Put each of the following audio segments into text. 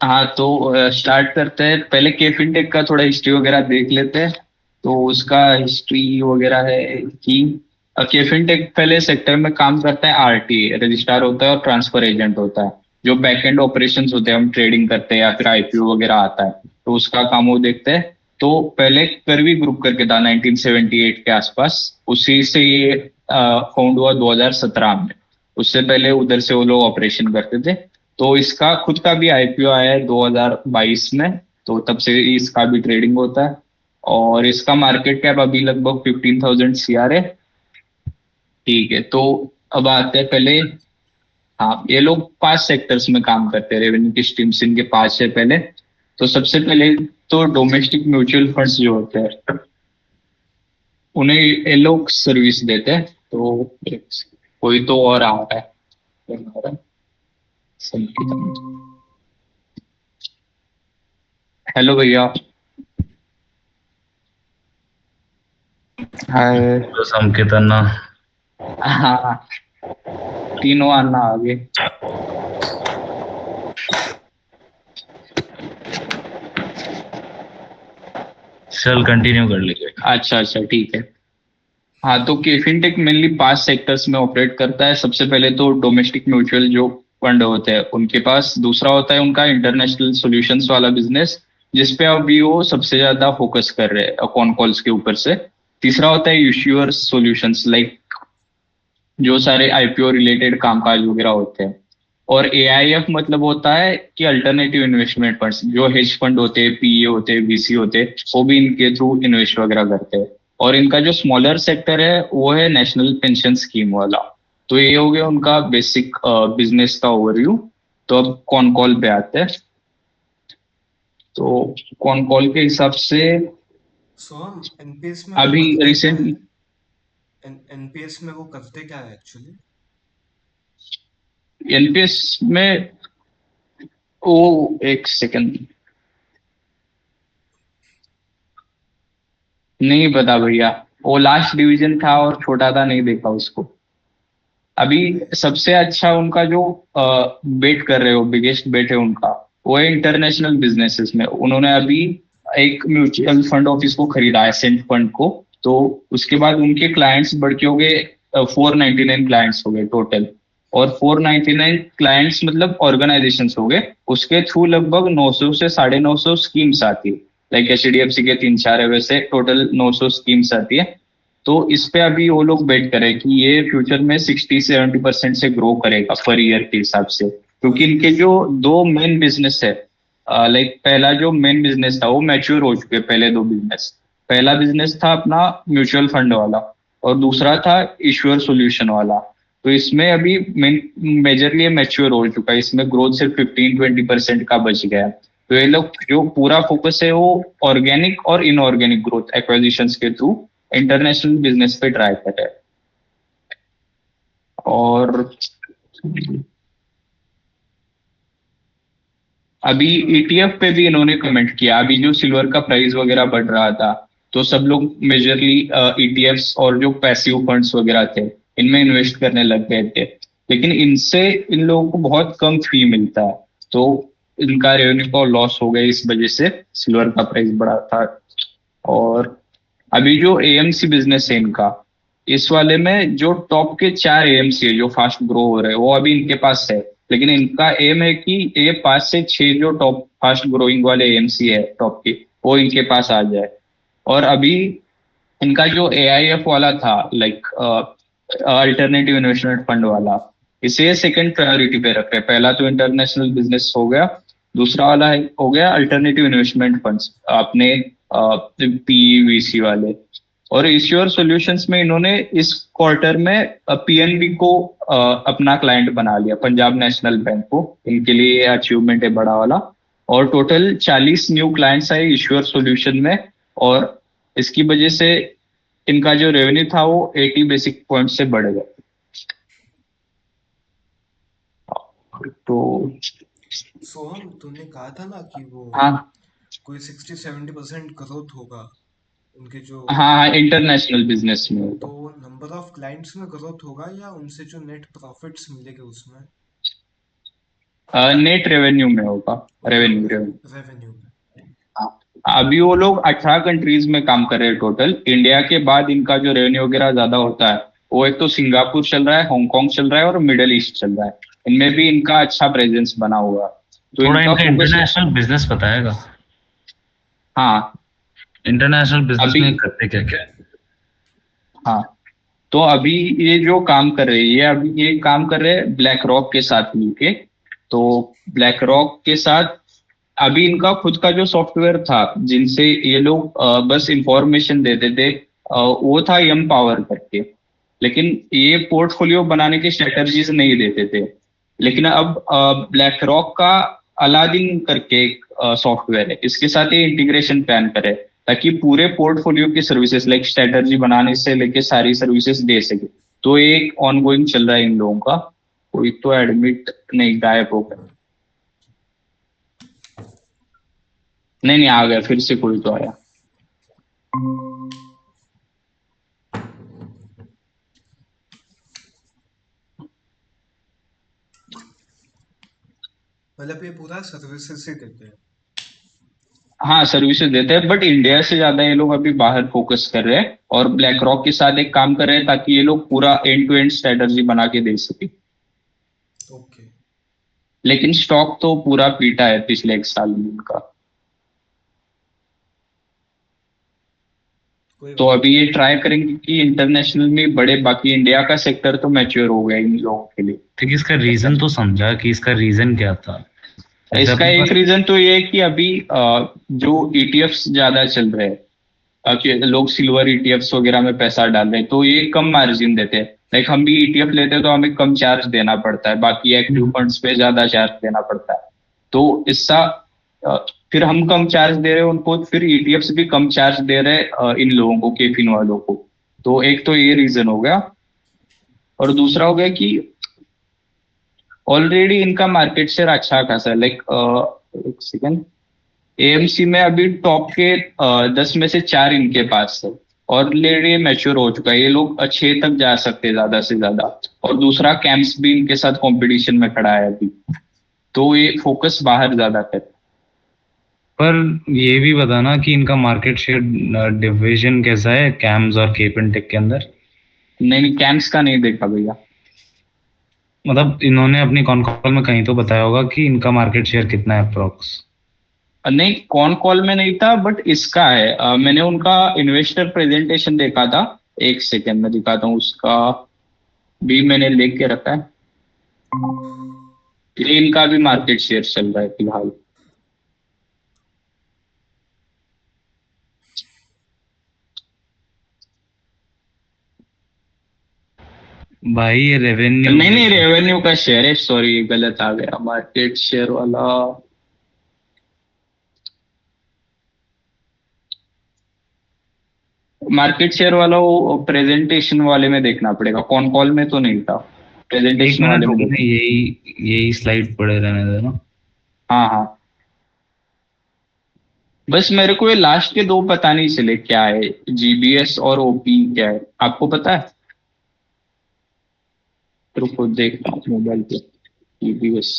हाँ तो स्टार्ट करते हैं, पहले के फिनटेक का थोड़ा हिस्ट्री वगैरह देख लेते हैं। तो उसका हिस्ट्री वगैरह है कि के फिनटेक पहले सेक्टर में काम करता है, आरटी रजिस्ट्रार होता है और ट्रांसफर एजेंट होता है। जो बैक एंड ऑपरेशंस होते हैं, हम ट्रेडिंग करते हैं या फिर आईपीओ वगैरह आता है तो उसका काम वो देखते हैं। तो पहले करवी ग्रुप करके था 1978 के आसपास, उसी से ये फाउंड हुआ 2017 में। उससे पहले उधर से वो लोग ऑपरेशन करते थे। तो इसका खुद का भी आईपीओ आया है 2022 में। तो तब से इसका भी ट्रेडिंग होता है। और इसका मार्केट कैप अभी लगभग 15,000 CR है। ठीक है, तो अब आते हैं पहले। हाँ, ये लोग 5 सेक्टर्स में काम करते हैं, रेवेन्यू की स्ट्रीम्स इनके 5 है पहले। तो सबसे पहले तो डोमेस्टिक म्यूचुअल फंड्स जो होते हैं, उन्हें ये लोग सर्विस देते हैं। तो कोई तो और आ रहा है हमारा संकेत। हेलो भैया। हाय। संकेत अन्ना। हाँ, तीनों आना आगे। चल कंटिन्यू कर लीजिए। अच्छा अच्छा, ठीक है। हाँ, तो के फिनटेक मेनली 5 सेक्टर्स में ऑपरेट करता है। सबसे पहले तो डोमेस्टिक म्यूचुअल जो फंड होते हैं उनके पास, दूसरा होता है उनका इंटरनेशनल सॉल्यूशंस वाला बिजनेस, जिसपे अभी वो सबसे ज्यादा फोकस कर रहे हैं कॉन कॉल्स के ऊपर से। तीसरा होता है इश्यूअर सॉल्यूशंस, लाइक जो सारे आईपीओ रिलेटेड कामकाज वगैरह होते हैं। और एआईएफ मतलब होता है कि अल्टरनेटिव इन्वेस्टमेंट फंड्स, जो हेज फंड होते हैं, पीए होते हैं, वीसी होते हैं, वो भी इनके थ्रू इन्वेस्ट वगैरह करते हैं। और इनका जो स्मॉलर सेक्टर है वो है नेशनल पेंशन स्कीम वाला। तो ये हो गया उनका बेसिक बिजनेस का ओवरव्यू। तो अब कॉन कॉल पे आते हैं। तो कॉन कॉल के हिसाब से सो हम एनपीएस में वो अभी करते क्या है? रिसेंटली एनपीएस में वो करते क्या है एक्चुअली? एनपीएस में, वो एक सेकंड, नहीं पता भैया। वो लास्ट डिवीजन था और छोटा था, नहीं देखा उसको। अभी सबसे अच्छा उनका जो बेट कर रहे हो, बिगेस्ट बेट है उनका, वो है इंटरनेशनल बिजनेसेस में। उन्होंने अभी एक म्यूचुअल फंड ऑफिस को खरीदा है, सेंट फंड को। तो उसके बाद उनके क्लाइंट्स बढ़ के हो गए 499 क्लाइंट्स हो गए टोटल। और 499 क्लाइंट्स मतलब ऑर्गेनाइजेशन हो गए। उसके थ्रू लगभग 900 से 950 स्कीम्स आती है। लाइक एचडीएफसी के 3-4 है, वैसे टोटल 900 स्कीम्स आती है। तो इस पे अभी वो लोग बेट करें कि ये फ्यूचर में 60 से 70% से ग्रो करेगा पर ईयर के हिसाब से, क्योंकि और इनके जो दो मेन बिजनेस है, लाइक पहला जो मेन बिजनेस था वो मैच्योर हो चुके, पहले दो बिजनेस। पहला बिजनेस था अपना म्यूचुअल फंड वाला, और दूसरा था इश्योर सॉल्यूशन वाला। तो इसमें अभी मेजरली मैच्योर हो चुका है, इसमें ग्रोथ सिर्फ 15-20% का बच गया है। तो ये लोग जो पूरा फोकस है वो ऑर्गेनिक और इनऑर्गेनिक ग्रोथ एक्विजिशंस के थ्रू इंटरनेशनल बिजनेस पे ट्राई करे। और अभी ईटीएफ पे भी इन्होंने कमेंट किया, अभी जो सिल्वर का प्राइस वगैरह बढ़ रहा था, तो सब लोग मेजरली ईटीएफ्स और जो पैसिव फंड्स वगैरह थे, इनमें इन्वेस्ट करने लग गए थे। लेकिन इनसे इन लोगों को बहुत कम फी मिलता है। तो इनका रेवेन्यू का लॉस हो गया इस वजह से, सिल्वर का प्राइस बढ़ा था। और अभी जो एएमसी बिजनेस है इनका, इस वाले में जो टॉप के 4 एएमसी है जो फास्ट ग्रो हो रहे हैं, वो अभी इनके पास है। लेकिन इनका एम है कि ये 5 से 6 जो टॉप फास्ट ग्रोइंग वाले एएमसी है टॉप के, वो इनके पास आ जाए। और अभी इनका जो एआईएफ वाला था, लाइक अल्टरनेटिव इन्वेस्टमेंट फंड वाला, इसे सेकंड प्रायोरिटी पे रख रहे हैं। पहला तो इंटरनेशनल बिजनेस हो गया, दूसरा वाला है हो गया अल्टरनेटिव इन्वेस्टमेंट फंड्स अपने पीवीसी वाले। और इश्योर सॉल्यूशंस में इन्होंने इस क्वार्टर में पीएनबी को अपना क्लाइंट बना लिया, पंजाब नेशनल बैंक को। इनके लिए अचीवमेंट है बड़ा वाला। और टोटल 40 न्यू क्लाइंट्स आए इश्योर सॉल्यूशन में। और इसकी वजह से इनका जो रेवेन्यू था वो 80 बेसिक पॉइंट से बढ़ गया। तो सोहम, तूने कहा था ना कि वो हाँ कोई 60-70% ग्रोथ होगा उनके जो, हाँ, इंटरनेशनल बिजनेस में तो होगा। नंबर ऑफ क्लाइंट्स में ग्रोथ होगा या उनसे जो नेट प्रॉफिट्स मिलेंगे उसमें? नेट रेवेन्यू में होगा, रेवेन्यू रेवेन्यू। रेवेन्यू में। हाँ, अभी वो लोग 18 कंट्रीज में काम कर रहे हैं टोटल। इंडिया के बाद इनका जो रेवेन्यू वगैरह ज्यादा होता है वो एक तो सिंगापुर चल रहा है, हांगकांग चल रहा है और मिडल ईस्ट चल रहा है। इनमें भी इनका अच्छा प्रेजेंस बना हुआ है, तो थोड़ा इनका इनका फोकस। इंटरनेशनल बिजनेस बताएगा? हाँ इंटरनेशनल बिजनेस अभी, में करते क्या क्या है? हाँ तो अभी ये जो काम कर रहे हैं, ये अभी ये काम कर रहे हैं ब्लैक रॉक के साथ मिलके। तो ब्लैक रॉक के साथ अभी इनका खुद का जो सॉफ्टवेयर था जिनसे ये लोग बस इंफॉर्मेशन देते थे, वो था यम पावर करके। लेकिन ये पोर्टफोलियो बनाने की स्ट्रेटजीज नहीं देते थे। लेकिन अब ब्लैक रॉक का अलादीन करके एक सॉफ्टवेयर है, इसके साथ ये इंटीग्रेशन प्लान करे ताकि पूरे पोर्टफोलियो की सर्विसेज लाइक स्ट्रेटजी बनाने से लेके सारी सर्विसेज दे सके। तो ये एक ऑनगोइंग चल रहा है इन लोगों का। कोई तो एडमिट नहीं, गायब हो गया। नहीं नहीं, आ गया फिर से, कोई तो आया। मतलब ये पूरा सर्विसेज से देते हैं। हाँ सर्विसेज देते हैं, बट इंडिया से ज्यादा ये लोग अभी बाहर फोकस कर रहे हैं और ब्लैक रॉक के साथ एक काम कर रहे हैं ताकि ये लोग पूरा एंड टू एंड स्ट्रेटजी बना के दे सके। ओके। लेकिन स्टॉक तो पूरा पीटा है पिछले एक साल में इनका। कोई तो बात अभी ये ट्राई करेंगे कि इंटरनेशनल में बड़े, बाकी इंडिया का सेक्टर तो मैच्योर हो गया इन लोगों के लिए। ठीक, इसका रीजन तो समझा कि इसका रीजन क्या था? जैसे इसका अपने एक पास रीजन तो ये है कि अभी जो ईटीएफ्स ज्यादा चल रहे हैं, कि लोग सिल्वर ईटीएफ्स वगैरह में पैसा डाल रहे हैं, तो ये कम मार्जिन देते हैं। लाइक हम भी ईटीएफ लेते हैं तो हमें कम चार्ज देना पड़ता है, बाकी एक्टिव फंड्स पे ज्यादा चार्ज देना पड़ता है। तो इससा अ, फिर हम कम चार्ज दे रहे हैं उनको, फिर ईटीएफ्स भी कम चार्ज दे रहे हैं इन लोगों को, केफिन वालों को। तो एक तो ये रीजन हो गया, और दूसरा हो गया कि ऑलरेडी इनका मार्केट शेयर अच्छा खासा है। लाइक एक सेकेंड, एएमसी में अभी टॉप के 10 में से 4 इनके पास है। और ऑलरेडी मैच्योर हो चुका है, ये लोग 6 तक जा सकते हैं ज्यादा से ज्यादा। और दूसरा कैंप्स भी इनके साथ कंपटीशन में खड़ा है अभी। तो ये फोकस बाहर ज्यादा कर। पर ये भी बताना कि इनका मार्केट शेयर डिवीजन कैसा है कैम्स और केपन के अंदर? नहीं नहीं, कैंप्स का नहीं देखा भैया। मतलब इन्होंने अपनी कॉन कॉल में कहीं तो बताया होगा कि इनका मार्केट शेयर कितना है अप्रोक्स? नहीं, कौन कॉल में नहीं था, बट इसका है। मैंने उनका इन्वेस्टर प्रेजेंटेशन देखा था। एक सेकेंड में दिखाता हूँ उसका, भी मैंने लिख के रखा है। ये इनका भी मार्केट शेयर चल रहा है फिलहाल। भाई ये रेवेन्यू नहीं नहीं, देखो। रेवेन्यू का शेयर है, सॉरी गलत आ गया, मार्केट शेयर वाला। मार्केट शेयर वाला वो प्रेजेंटेशन वाले में देखना पड़ेगा, कौन कॉल में तो नहीं था, एक प्रेजेंटेशन मिनट वाले में रुको, देखना। यही यही स्लाइड पड़े रहने देना। हाँ हाँ, बस मेरे को ये लास्ट के दो पता नहीं चले क्या है, जीबीएस और ओपी क्या है, आपको पता है? रुको देखता हूँ मोबाइल पे। जीबीएस,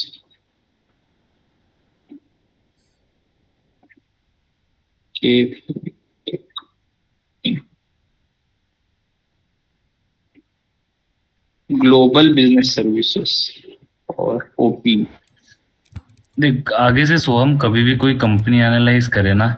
ग्लोबल बिजनेस सर्विसेज और ओपी। देख, आगे से सोहम कभी भी कोई कंपनी एनालाइज करे ना,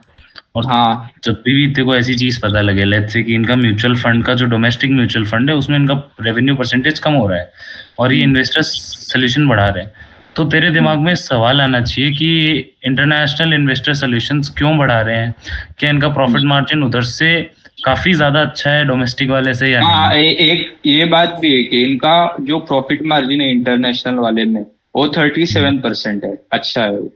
और हाँ जब भी तेरे को ऐसी चीज पता लगे, लेट्स से कि इनका म्यूचुअल फंड का जो डोमेस्टिक म्यूचुअल फंड है उसमें इनका रेवेन्यू परसेंटेज कम हो रहा है और ये हम्म, इन्वेस्टर सोल्यूशन बढ़ा रहे हैं, तो तेरे दिमाग हम्म। में सवाल आना चाहिए कि इंटरनेशनल इन्वेस्टर सोल्यूशंस क्यों बढ़ा रहे हैं? क्या इनका प्रॉफिट मार्जिन उधर से काफी ज्यादा अच्छा है डोमेस्टिक वाले से या नहीं? हाँ एक ये बात भी है कि इनका जो प्रॉफिट मार्जिन है इंटरनेशनल वाले में, वो 37% है, अच्छा है वो।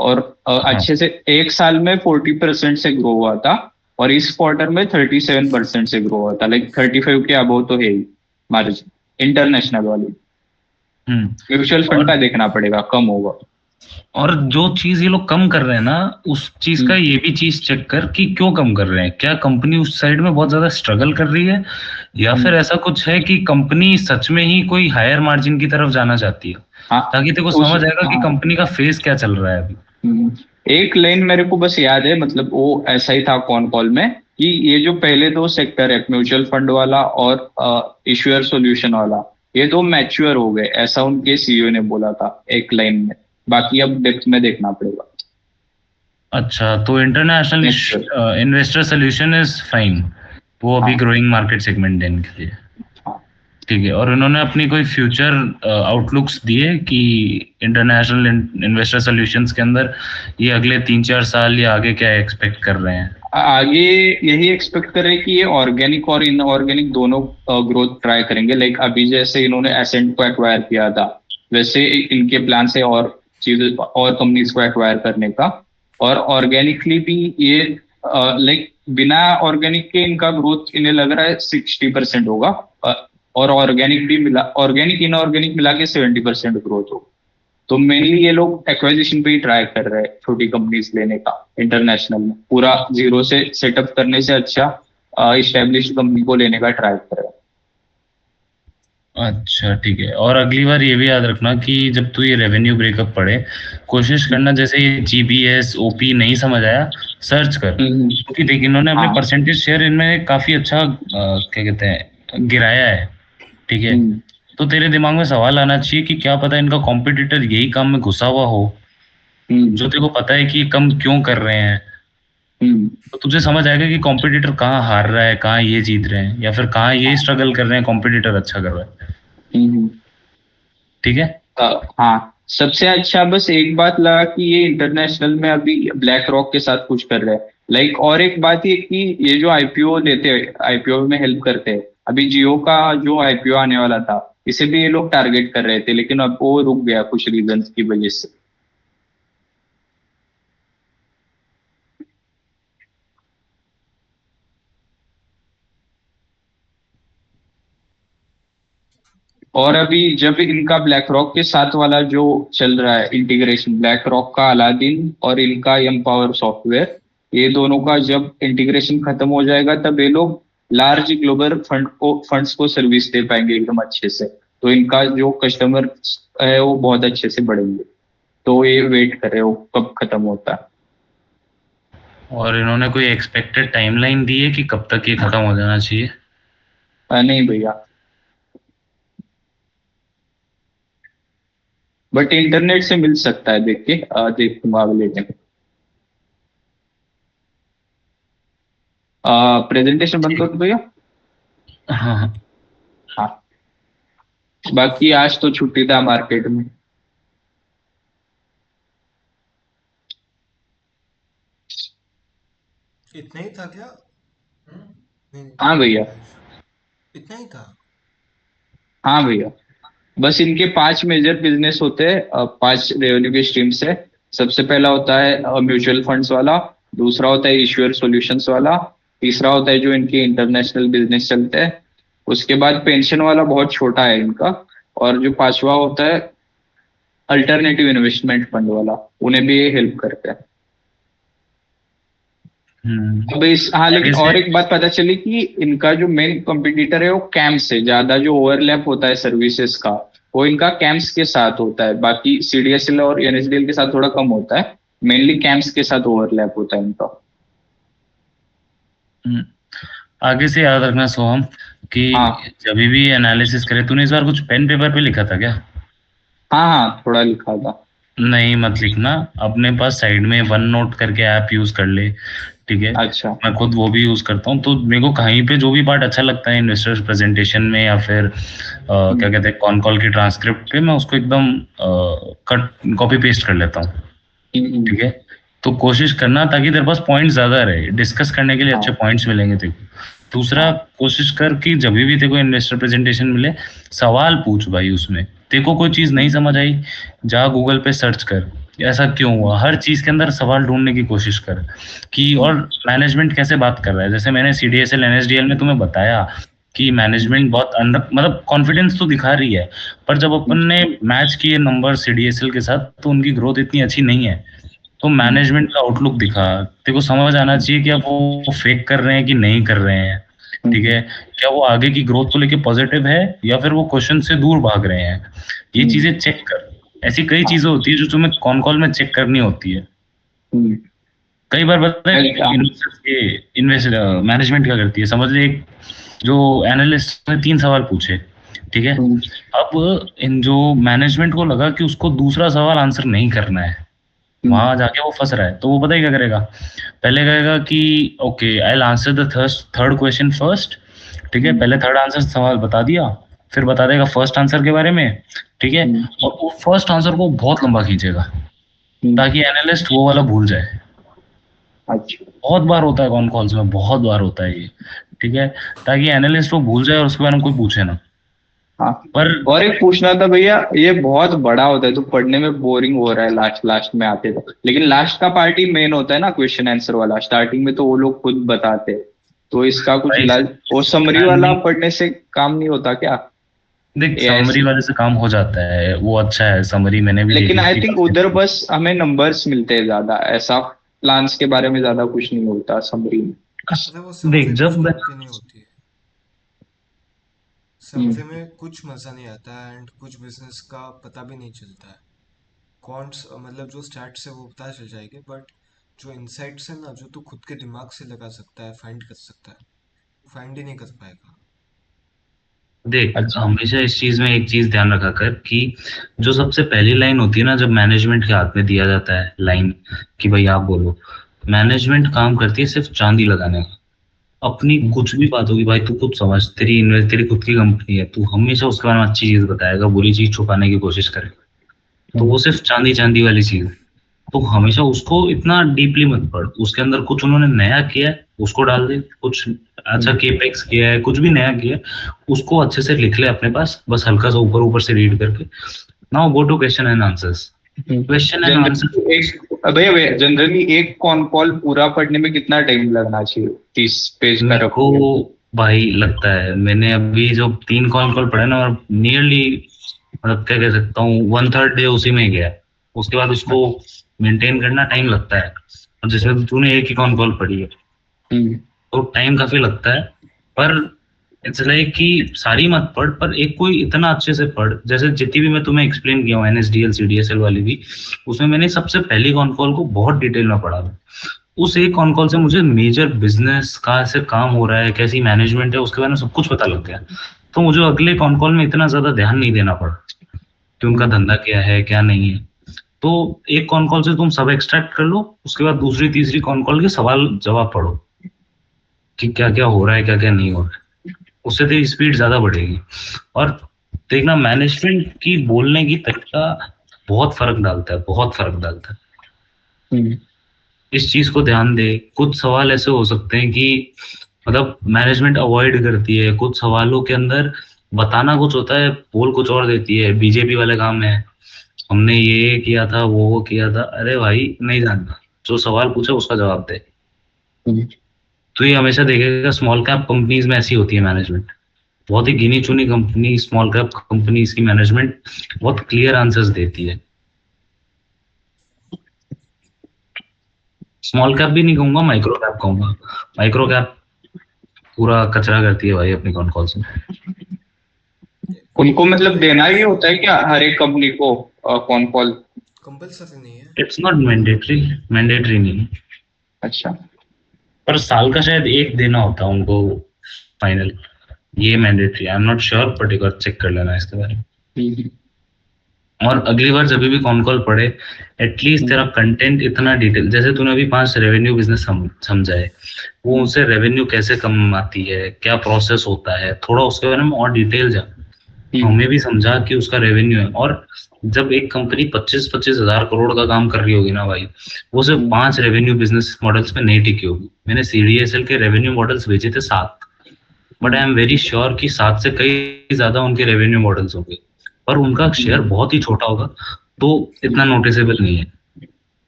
और हाँ। अच्छे से एक साल में 40% से ग्रो हुआ था, और इस क्वार्टर में 37% से ग्रो हुआ था। लाइक 35 के अबव तो है ही मार्जिन इंटरनेशनल वाले। हम्म। म्यूचुअल फंड और का देखना पड़ेगा, कम होगा। और जो चीज ये लोग कम कर रहे हैं ना, उस चीज का ये भी चीज चेक कर कि क्यों कम कर रहे हैं। क्या कंपनी उस साइड में बहुत ज्यादा स्ट्रगल कर रही है, या फिर ऐसा कुछ है कि कंपनी सच में ही कोई हायर मार्जिन की तरफ जाना चाहती है, हाँ ताकि तेरे को उस समझ आएगा कि हाँ कंपनी का फेस क्या चल रहा है अभी। हम्म, एक लाइन मेरे को बस याद है, मतलब वो ऐसा ही था कॉन कॉल में, कि ये जो पहले दो सेक्टर है, म्यूचुअल फंड वाला और इश्यूअर सॉल्यूशन वाला, ये दो मैच्योर हो गए, ऐसा उनके सीईओ ने बोला था एक लाइन में। बाकी अब डेप्थ में देखना पड़ेगा। अच्छा, तो international mature. Investor solution is fine, वो अभी हाँ ग्रोइंग मार्केट सेगमेंट है इनके लिए। हाँ। ठीक है, और उन्होंने अपनी कोई फ्यूचर आउटलुक्स दिए कि इंटरनेशनल इन्वेस्टर सॉल्यूशंस के अंदर ये अगले 3-4 साल या आगे क्या एक्सपेक्ट कर रहे हैं? आगे यही एक्सपेक्ट कर रहे हैं कि ये ऑर्गेनिक और इनऑर्गेनिक दोनों ग्रोथ ट्राई करेंगे। लाइक अभी जैसे इन्होंने एसेंट को एक्वायर किया था, वैसे इनके प्लान से और चीजें और कंपनीज को एक्वायर करने का। और ऑर्गेनिकली भी ये लाइक बिना ऑर्गेनिक के इनका ग्रोथ इन्हें लग रहा है 60% होगा। अ, और ऑर्गेनिक भी मिला, ऑर्गेनिक इनऑर्गेनिक मिला के 70% ग्रोथ होगा। तो मेनली ये लोग एक्वाजिशन पे ही ट्राई कर रहे हैं, छोटी कंपनीज लेने का इंटरनेशनल में। पूरा जीरो से सेटअप करने से अच्छा इस्टेब्लिश्ड कंपनी को लेने का ट्राई कर रहे हैं। अच्छा ठीक है, और अगली बार ये भी याद रखना कि जब तू ये रेवेन्यू ब्रेकअप पढ़े, कोशिश करना जैसे ये जीबीएस ओपी नहीं समझ आया, सर्च कर, हम्म, क्योंकि देख इन्होंने अपने हाँ। परसेंटेज शेयर इनमें काफी अच्छा क्या कहते हैं गिराया है। ठीक है, हम्म, तो तेरे दिमाग में सवाल आना चाहिए कि क्या पता इनका कॉम्पिटिटर यही काम में घुसा हुआ हो, हम्म, जो तेरे को पता है कि ये कम क्यों कर रहे हैं। हम्म, तो तुझे समझ आएगा कि कॉम्पिटिटर कहाँ हार रहा है, कहाँ ये जीत रहे हैं, या फिर कहाँ ये हाँ। स्ट्रगल कर रहे हैं, कॉम्पिटिटर अच्छा कर रहा है। हम्म, ठीक है। हाँ। सबसे अच्छा बस एक बात लगा कि ये इंटरनेशनल में अभी ब्लैक रॉक के साथ कुछ कर रहे हैं। लाइक और एक बात ये कि ये जो आईपीओ देते हैं, आईपीओ में हेल्प करते हैं। अभी जियो का जो आईपीओ आने वाला था, इसे भी ये लोग टारगेट कर रहे थे, लेकिन अब वो रुक गया कुछ रीजंस की वजह से। और अभी जब इनका ब्लैक रॉक के साथ वाला जो चल रहा है इंटीग्रेशन, ब्लैक रॉक का अलादीन और इनका एम्पावर सॉफ्टवेयर, ये दोनों का जब इंटीग्रेशन खत्म हो जाएगा, तब ये लोग लार्ज ग्लोबल फंड्स को सर्विस दे पाएंगे एकदम अच्छे से। तो इनका जो कस्टमर है वो बहुत अच्छे से बढ़ेंगे। तो ये वेट कर रहे हो कब खत्म होता है। और इन्होंने कोई एक्सपेक्टेड टाइमलाइन दी है कि कब तक ये खत्म हो जाना चाहिए? नहीं भैया, बट इंटरनेट से मिल सकता है, देख के देखूंगा अगले दिन। प्रेजेंटेशन बंद कर दो भैया। हाँ हाँ। हाँ। बाकी आज तो छुट्टी था मार्केट में। इतना ही था क्या? नहीं, हाँ भैया। कैश इतना ही था। हाँ भैया। बस इनके पांच मेजर बिजनेस होते हैं, पांच रेवेन्यू के स्ट्रीम्स है। सबसे पहला होता है म्यूचुअल फंड्स वाला। दूसरा होता है इश्यूअर सॉल्यूशंस वाला। तीसरा होता है जो इनके इंटरनेशनल बिजनेस चलते हैं। उसके बाद पेंशन वाला बहुत छोटा है इनका। और जो पांचवा होता है अल्टरनेटिव इन्वेस्टमेंट फंड वाला, उन्हें भी ये हेल्प करते हैं। अब इस, हाँ, लेकिन आगे से। और एक बात पता चली कि इनका जो मेन कंपटीटर है वो कैम्स है। ज्यादा जो ओवरलैप होता है सर्विसेज का, वो इनका कैम्स के साथ होता है। बाकी सीडीएसएल और एनएसडीएल के साथ थोड़ा कम होता है। मेनली कैम्स के साथ ओवरलैप होता है इनका। हम्म, आगे से याद रखना सोहम कि हाँ जब भी एनालिसिस करे, तूने इस बार कुछ पेन पेपर पे लिखा था क्या? हाँ हाँ, थोड़ा लिखा था। नहीं मत लिखना, अपने पास साइड में वन नोट करके ऐप यूज कर ले। ठीक है, अच्छा। मैं खुद वो भी यूज करता हूँ, तो मेरे को कहीं पे जो भी पार्ट अच्छा लगता है इन्वेस्टर्स प्रेजेंटेशन में, या फिर क्या हम्म, कहते हैं कॉन कॉल की ट्रांसक्रिप्ट पे, मैं उसको एकदम कट कॉपी पेस्ट कर लेता हूँ। हम्म, ठीक है, तो कोशिश करना ताकि तेरे पास पॉइंट ज्यादा रहे, डिस्कस करने के लिए अच्छे हाँ पॉइंट्स मिलेंगे तेरे को। दूसरा, हाँ। कोशिश कर कि जब भी तेरे को इन्वेस्टर प्रेजेंटेशन मिले, सवाल पूछ भाई उसमें। तेरे को कोई चीज नहीं समझ आई, जा गूगल पे सर्च कर, ऐसा क्यों हुआ। हर चीज के अंदर सवाल ढूंढने की कोशिश कर कि, और मैनेजमेंट कैसे बात कर रहा है। जैसे मैंने सीडीएसएल एनएसडीएल में तुम्हें बताया कि मैनेजमेंट बहुत अंडर मतलब कॉन्फिडेंस तो दिखा रही है, पर जब अपन ने मैच किए नंबर सीडीएसएल के साथ तो उनकी ग्रोथ इतनी अच्छी नहीं है। तो मैनेजमेंट का आउटलुक दिखा, तेरे को समझ आना चाहिए कि अब वो फेक कर रहे हैं कि नहीं कर रहे हैं। ठीक है, क्या वो आगे की ग्रोथ को लेके पॉजिटिव है या फिर वो क्वेश्चन से दूर भाग रहे हैं, ये चीजें चेक कर। ऐसी कई चीजें होती है जो तुम्हें कॉन कॉल में चेक करनी होती है। कई बार पता है इन्वेस्ट मैनेजमेंट क्या करती है, समझ ले एक जो एनालिस्ट ने 3 सवाल पूछे, ठीक है, अब इन जो मैनेजमेंट को लगा कि उसको दूसरा सवाल आंसर नहीं करना है, वहां जाके वो फंस रहा है, तो वो पता ही क्या करेगा, पहले कहेगा कि okay I will answer the third question first. ठीक है, पहले थर्ड आंसर सवाल बता दिया, फिर बता देगा फर्स्ट आंसर के बारे में। ठीक है, और वो फर्स्ट आंसर को बहुत लंबा खींचेगा ताकि एनालिस्ट वो वाला भूल जाए। अच्छा। बहुत बार होता है कॉन कॉल्स में, बहुत बार होता है ये। ठीक है, ताकि एनालिस्ट वो भूल जाए और उसके बारे में कोई पूछे ना। हाँ, पर और एक पूछना था भैया, ये बहुत बड़ा होता है तो पढ़ने में बोरिंग हो रहा है लास्ट लास्ट में आते तक, लेकिन लास्ट का पार्ट ही मेन होता है ना, क्वेश्चन आंसर वाला। स्टार्टिंग में तो वो लोग खुद बताते हैं, तो इसका कुछ भाई इलाज, वो समरी वाला स्टैंडिंग, पढ़ने से काम नहीं होता क्या? देख ये समरी ऐसे, वाले से काम हो जाता है, वो अच्छा है, समरी मैंने भी लेकिन देखी आई थी थिंक काफी उधर अच्छी। बस हमें नंबर्स मिलते हैं ज्यादा, ऐसा प्लान्स के बारे में ज्यादा कुछ नहीं होता समरी में। अरे वो देख समरी कुछ जब काम की नहीं होती है। हम्म, समरी में कुछ मजा नहीं आता है एंड कुछ बिजनेस का पता भी नहीं चलता है। कॉन्ट्स मतलब जो स्टैट्स है वो पता चल जाएंगे, बट जो इनसाइट्स है ना, जो तू खुद के दिमाग से लगा सकता है, फाइंड कर सकता है, फाइंड ही नहीं कर पाएगा। देख अच्छा। हमेशा इस चीज में एक चीज ध्यान रखा कर कि जो सबसे पहली लाइन होती है ना, जब मैनेजमेंट के हाथ में दिया जाता है लाइन कि भाई आप बोलो, मैनेजमेंट काम करती है सिर्फ चांदी लगाने का। अपनी कुछ भी बात होगी भाई, तू खुद समझ, तेरी इन्वेस्ट तेरी खुद की कंपनी है, तू हमेशा उसके बारे में अच्छी चीज बताएगा, बुरी चीज छुपाने की कोशिश करेगा। तो वो सिर्फ चांदी चांदी वाली चीज, तो हमेशा उसको इतना डीपली मत पढ़। उसके अंदर कुछ उन्होंने नया किया है उसको डाल दे, कुछ अच्छा केपेक्स किया है, कुछ भी नया किया है उसको अच्छे से लिख ले अपने पास, बस हल्का सा ऊपर ऊपर से रीड करके। Now go to question and answers. Question and answer generally एक भैया, जनरली एक कॉन कॉल पूरा पढ़ने में कितना टाइम लगना चाहिए? 30 पेज का मेरे को रखोगे? भाई लगता है, मैंने अभी जो 3 कॉल पढ़े ना, और नियरली मतलब क्या कह सकता हूँ 1/3 डे उसी में गया है। उसके बाद उसको मेंटेन करना टाइम लगता है, और जिसमें तूने एक ही कॉल पढ़ी है हम्म। तो टाइम काफी लगता है। पर इट्स लाइक कि सारी मत पढ़, पर एक कोई इतना अच्छे से पढ़, जैसे जितनी भी मैं तुम्हें एक्सप्लेन किया हूँ एनएसडीएल सीडीएसएल वाली भी, उसमें मैंने सबसे पहली कॉल को बहुत डिटेल में पढ़ा था। उस एक कॉल से मुझे मेजर बिजनेस कहाँ से काम हो रहा है, कैसी मैनेजमेंट है, उसके बारे में सब कुछ पता लग गया। तो मुझे अगले कॉल में इतना ज्यादा ध्यान नहीं देना पड़ा कि उनका धंधा क्या है क्या नहीं है। तो एक कॉल से तुम सब एक्सट्रैक्ट कर लो, उसके बाद दूसरी तीसरी कॉल के सवाल जवाब पढ़ो कि क्या क्या हो रहा है क्या क्या नहीं हो रहा है, उससे तेरी स्पीड ज्यादा बढ़ेगी। और देखना मैनेजमेंट की बोलने की तरीका बहुत फर्क डालता है, बहुत फर्क डालता है। हम्म। इस चीज को ध्यान दे। कुछ सवाल ऐसे हो सकते हैं कि मतलब मैनेजमेंट अवॉइड करती है, कुछ सवालों के अंदर बताना कुछ होता है, बोल कुछ और देती है, बीजेपी वाले काम है, हमने ये किया था वो किया था। अरे भाई नहीं जानना, जो सवाल पूछे उसका जवाब दे। हम्म। तो ये हमेशा देखेगा स्मॉल कैप कंपनीज में ऐसी होती है मैनेजमेंट, बहुत ही गिनी चुनी कंपनी स्मॉल कैप कंपनीज की मैनेजमेंट बहुत क्लियर आंसर्स देती है। स्मॉल कैप भी नहीं कहूंगा, माइक्रो कैप कहूंगा। माइक्रो कैप पूरा कचरा करती है भाई अपनी कॉन कॉल से। उनको मतलब भाई देना ही होता है क्या हर एक कंपनी को कॉन कॉल? कंपलसरी नहीं है। इट्स नॉट मैंडेटरी, मैंडेटरी नहीं, अच्छा। पर साल का शायद एक देना होता है उनको फाइनल, ये mandatory I am not sure, but एक बार चेक कर लेना इसके बारे में। हम्म। और अगली बार जब भी कॉन कॉल पढ़े, एटलीस्ट तेरा कंटेंट इतना डिटेल, जैसे तूने अभी 5 रेवेन्यू बिजनेस समझा है, वो उनसे रेवेन्यू कैसे कम आती है, क्या प्रोसेस होता है, थोड़ा उसके बारे में और डिटेल जा। हमें भी समझा कि उसका रेवेन्यू है, और जब एक कंपनी 25-25 हजार करोड़ का काम कर रही होगी ना भाई, वो सिर्फ 5 रेवेन्यू बिजनेस मॉडल्स पे नहीं टिकी होगी। मैंने सीडीएसएल के रेवेन्यू मॉडल्स भेजे थे 7, but I am very sure कि 7 से कई ज्यादा उनके रेवेन्यू मॉडल्स होंगे, पर उनका शेयर बहुत ही छोटा होगा, तो इतना नोटिसेबल नहीं है।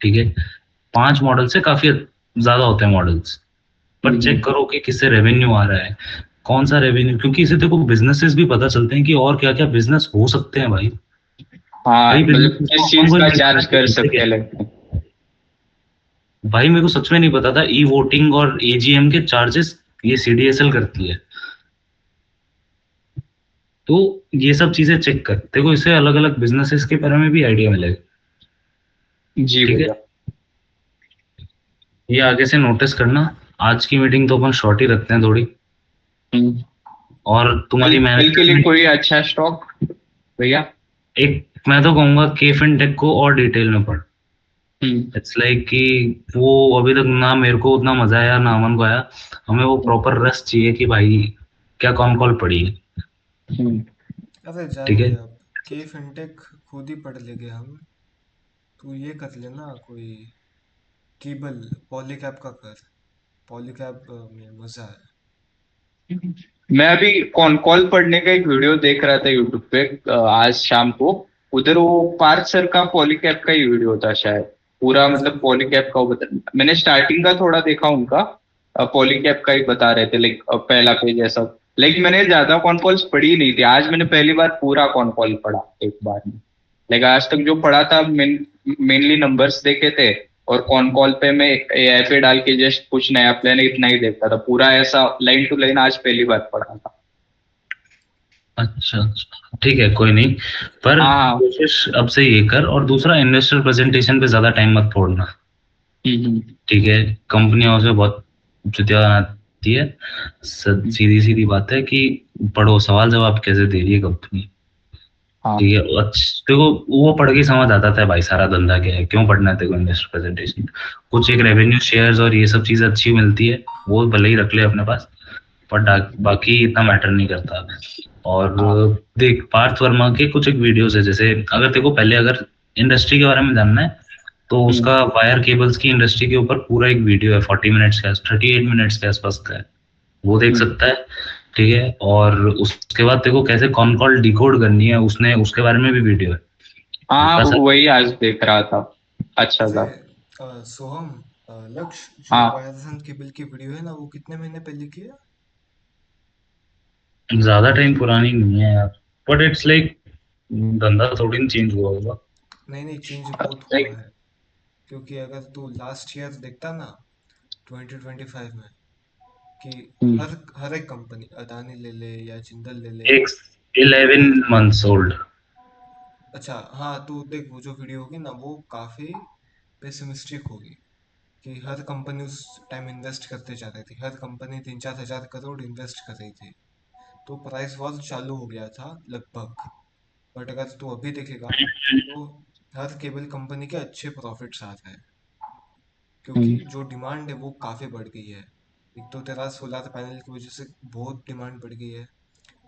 ठीक है, 5 मॉडल से काफी ज्यादा होते हैं मॉडल्स, पर चेक करो कि किससे रेवेन्यू आ रहा है। कौन सा रेवेन्यू, क्योंकि इससे तेरे को बिजनेसेस भी पता चलते हैं कि और क्या क्या बिजनेस हो सकते हैं भाई। हाँ कई मतलब बिजनेस किस कौन चीज कोई का नहीं चार्ज करते कर करते सकते हैं क्या। लगता भाई मेरे को सच में नहीं पता था ई वोटिंग और एजीएम के चार्जेस ये सीडीएसएल करती है। तो ये सब चीजें चेक कर, देखो इससे अलग अलग बिजनेसेस के बारे में भी आइडिया मिलेगा। है। जी ठीक है, भैया। ये आगे से नोटिस करना। आज की मीटिंग तो अपन शॉर्ट ही रखते हैं थोड़ी। हम्म। और कल तुम्हारी कल के मैनेजर्स लिए मीटिंग, कोई अच्छा स्टॉक भैया। एक मैं तो कहूंगा के फिनटेक को और डिटेल में पढ़। हम्म। इट्स लाइक कि वो अभी तक ना मेरे को उतना मजा आया ना अमन को आया। हमें वो प्रॉपर रस चाहिए कि भाई क्या कौन कॉल पड़ी है। हम्म। अरे ठीक जान है, दे अब, के फिनटेक खुद ही पढ़ लेंगे हम। तू ये कर लेना कोई केबल पॉलीकैब का कर। पॉलीकैब में मजा है। मैं अभी कॉन कॉल पढ़ने का एक वीडियो देख रहा था यूट्यूब पे आज शाम को। उधर वो पार्थ सर का पॉलीकैब का ही वीडियो था शायद। पूरा अच्छा। मतलब पॉलीकैब का वो बता, मैंने स्टार्टिंग का थोड़ा देखा उनका। पॉलीकैब का ही बता रहे थे लाइक पहला पेज ऐसा। लाइक मैंने ज्यादा कॉन कॉल्स पढ़ी नहीं थी, आज मैंने पहली बार पूरा कॉन कॉल पढ़ा एक बार में। लाइक आज तक जो पढ़ा था मेनली नंबर्स देखे थे। और कॉन कॉल पे मैं एआई पे डाल के जस्ट कुछ नया प्लान इतना ही देखता था, पूरा ऐसा लाइन टू लाइन आज पहली बार पढ़ा था। अच्छा अच्छा ठीक है कोई नहीं। पर हाँ। कोशिश अब से ये कर, और दूसरा इन्वेस्टर प्रेजेंटेशन पे ज्यादा टाइम मत छोड़ना। हम्म। ठीक है, कंपनियों से बहुत चुतिया आती है। हम्म। सीधी सीधी बात है कि पढ़ो, सवाल जवाब कैसे दे रही है कंपनी। हाँ। ठीक है, देखो वो पढ़ के समझ आता था भाई सारा धंधा क्या है, क्यों पढ़ना है तेरे को इन्वेस्टर प्रेजेंटेशन। कुछ एक रेवेन्यू शेयर्स और ये सब चीजें अच्छी मिलती है, वो भले ही रख ले अपने पास। पर बाकी इतना मैटर नहीं करता। और हाँ। देख पार्थ वर्मा के कुछ एक वीडियोस है, जैसे अगर तेरे को पहले अगर इंडस्ट्री के बारे में जानना है तो हम्म। उसका वायर केबल्स की इंडस्ट्री के ऊपर पूरा एक वीडियो है, 40 मिनट्स का, 38 मिनट्स के आसपास का है। वो देख हम्म। सकता है। ठीक है, और उसके बाद तेरे को कैसे कॉन कॉल डिकोड करनी है, उसने उसके बारे में भी वीडियो है। हाँ बस। वही आज देख रहा था। अच्छा वैसे था। सोहम, लक्ष्य जो हाँ वायरस एंड केबल की वीडियो है ना, वो कितने महीने पहले की है? ज्यादा टाइम पुरानी नहीं है यार, बट इट्स लाइक धंधा थोड़ी ना चेंज हुआ होगा। नहीं नहीं, चेंज बहुत हुआ लाइक। है। क्योंकि अगर तू लास्ट ईयर देखता ना, 2025 में, कि हर हर एक कंपनी, अदानी ले ले या जिंदल ले ले, एक तो 11 months ओल्ड। अच्छा हाँ, तू देख वो जो वीडियो होगी ना, वो काफी पेसिमिस्टिक होगी। कि हर कंपनी उस टाइम इन्वेस्ट करते जा रही थी, हर कंपनी 3-4 हजार करोड़ इन्वेस्ट कर रही थी। तो प्राइस वॉर चालू हो गया था लगभग। बट अगर तू अभी देखेगा, तो हर केबल कंपनी के अच्छे प्रॉफिट्स आ रहे हैं। क्योंकि जो डिमांड है वो काफ़ी बढ़ गई है। एक तो तेरा सोलर पैनल की वजह से बहुत डिमांड बढ़ गई है।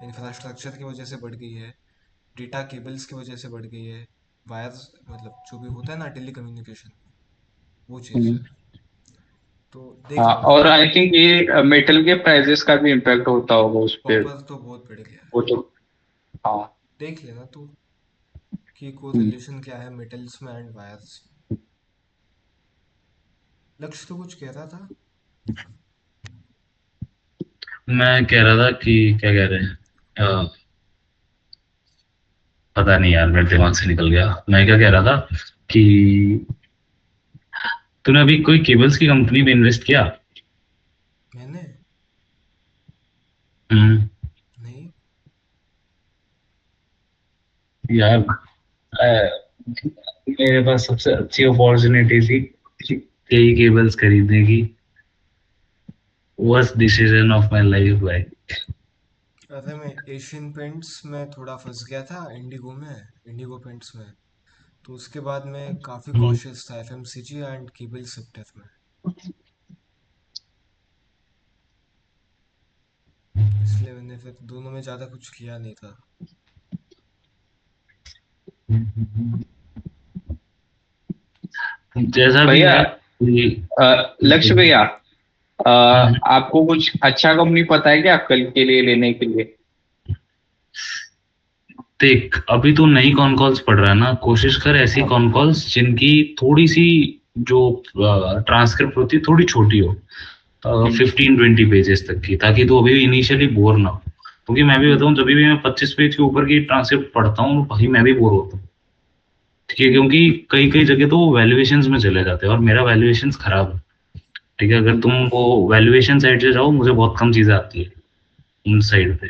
इंफ्रास्ट्रक्चर की वजह से बढ़ गई है। डेटा केबल्स की वजह से बढ़ गई है। वायर्स मतलब जो भी होता है ना, टेली कम्युनिकेशन, वो चीज़ है। तो देख हाँ ले और भाई। आई थिंक ये मेटल के प्राइसेस का भी इम्पैक्ट होता होगा उस पे। कॉपर तो बहुत बढ़ गया है। वो तो। हाँ। देख लेना तू कि को हम्म। रिलेशन क्या है मेटल्स में एंड वायर्स। लक्ष्य तो कुछ कह रहा था। मैं कह रहा था कि क्या कह रहे हैं, पता नहीं यार, मेरे दिमाग से निकल गया। मैं क्या कह रहा था कि तूने अभी कोई केबल्स की कंपनी में इन्वेस्ट किया? मैंने हम्म। नहीं। यार मेरे पास सबसे अच्छी अपॉर्चुनिटी थी यही केबल्स खरीदने की। Worst decision of my life भाई। अरे मैं एशियन पेंट्स में थोड़ा फंस गया था, इंडिगो में, इंडिगो पेंट्स में। तो उसके बाद मैं काफ़ी हम्म। कॉशियस था एफएमसीजी एंड केबल सेक्टर में। इसलिए मैंने फिर दोनों में ज़्यादा कुछ किया नहीं था। जैसा भी भैया है ये। लक्ष्य भैया, हम्म। आपको कुछ अच्छा कंपनी पता है क्या कल के लिए लेने के लिए। देख अभी तो नई कॉन कॉल्स पढ़ रहा है ना, कोशिश कर ऐसी हाँ। कॉन कॉल्स जिनकी थोड़ी सी जो ट्रांसक्रिप्ट होती है थोड़ी छोटी हो। हम्म, 15-20 पेजेस तक की, ताकि तू अभी इनिशियली बोर ना हो। क्योंकि मैं भी बताऊं, जब भी मैं 25 पेज के ऊपर की ट्रांसक्रिप्ट पढ़ता हूँ भाई मैं भी बोर होता हूँ। ठीक है, क्योंकि कई कई जगह तो वो वैल्यूएशंस में चले जाते हैं और मेरा वैल्यूएशंस खराब है। ठीक है, अगर हम्म, तुम वो वैल्यूएशन साइड से जाओ, मुझे बहुत कम चीजें आती है उन साइड पे।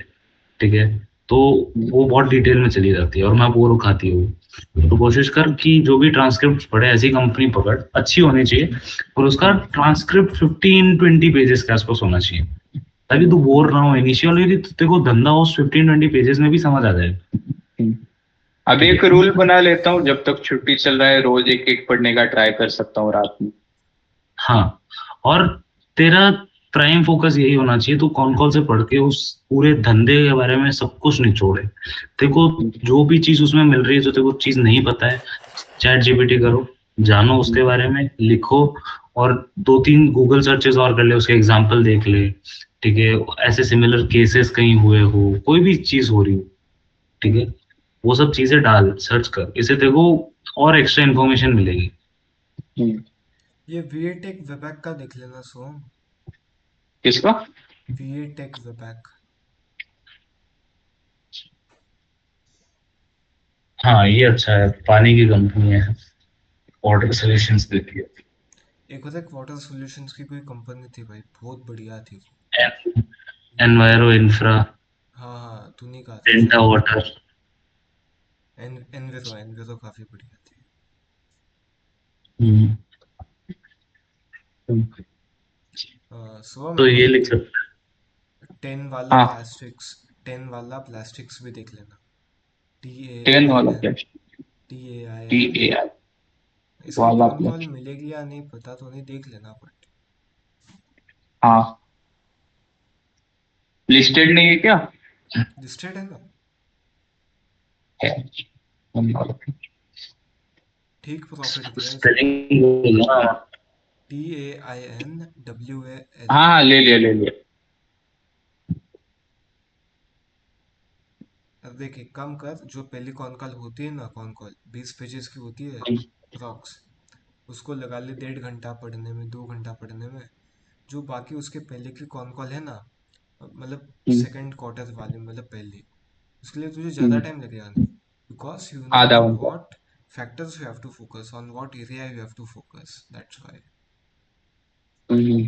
ठीक है, तो वो बहुत डिटेल में चली जाती है और मैं बोर खाती हूँ। तो कोशिश कर कि जो भी ट्रांसक्रिप्ट पढ़े ऐसी कंपनी पकड़, अच्छी होनी चाहिए, और उसका हम्म, ट्रांसक्रिप्ट 15-20 पेजेस के आसपास होना चाहिए, ताकि तू बोर ना हो। इनिशियली तेरे को धंधा उस 15-20 पेजेस में भी समझ आ जाए। हम्म। अब ठीक एक है। रूल बना लेता हूँ, जब तक छुट्टी चल रहा है रोज एक एक पढ़ने का ट्राई कर सकता हूँ रात में। हाँ, और तेरा प्राइम फोकस यही होना चाहिए, तू कौन कौन से पढ़ के उस पूरे धंधे के बारे में सब कुछ निचोड़े। तेरे को हम्म, जो भी चीज उसमें मिल रही है, जो तेरे को चीज नहीं पता है, चैट जीपीटी करो, जानो उसके हम्म, बारे में, लिखो, और 2-3 गूगल सर्चेस और कर ले, उसके एग्जाम्पल देख ले। ठीक है, ऐसे सिमिलर केसेस कहीं हुए हो, कोई भी चीज हो रही हो, ठीक हम्म, है, वो सब चीजें डाल, सर्च कर, इससे तेरे को और एक्स्ट्रा इन्फॉर्मेशन मिलेगी। हम्म। ये वीए टेक वेबैक का देख लेना सोम। किसका? VA Tech Wabag. हाँ, ये अच्छा है, पानी की कंपनी है, वाटर सॉल्यूशंस देती एक होता है वाटर सॉल्यूशंस की कोई कंपनी थी भाई, बहुत बढ़िया थी वो। है। वीए एनवायरो इंफ्रा, हाँ हाँ, तू नहीं कहा था डेल्टा शायद। वाटर। एनवेरो एनवेरो काफी बढ़िया थी। हम्म, सुबह तो एक ये बार लिख सकते 10 वाला हाँ, प्लास्टिक्स, 10 वाला प्लास्टिक्स भी देख लेना। टी ए 10 आई वाला एन क्या? T A I T N A I इसकी वाला कॉन कॉल प्लस। मिलेगी या नहीं पता तो नहीं, देख लेना बट। हाँ, लिस्टेड नहीं है क्या? लिस्टेड है ना। है। ठीक प्रॉफिट दिया इसने। स्पेलिंग बोलना। TAINWAL। हाँ हाँ, ले लिया ले लिया। अब देख, एक काम कर, जो पहली कॉन कॉल होती है ना, कॉन कॉल 20 पेजेस की होती है अप्रॉक्स, उसको लगा ले 1.5 घंटा पढ़ने में, 2 घंटा पढ़ने में। जो बाकी उसके पहले की कॉन कॉल है ना, मतलब हम्म, सेकंड क्वार्टर वाली, मतलब पहली, उसके लिए तुझे ज़्यादा हम्म, टाइम लगेगा नहीं, बिकॉज यू नो आधा ऑन घंटा। What factors you have to focus, on what area you have to focus, that's why. Hmm,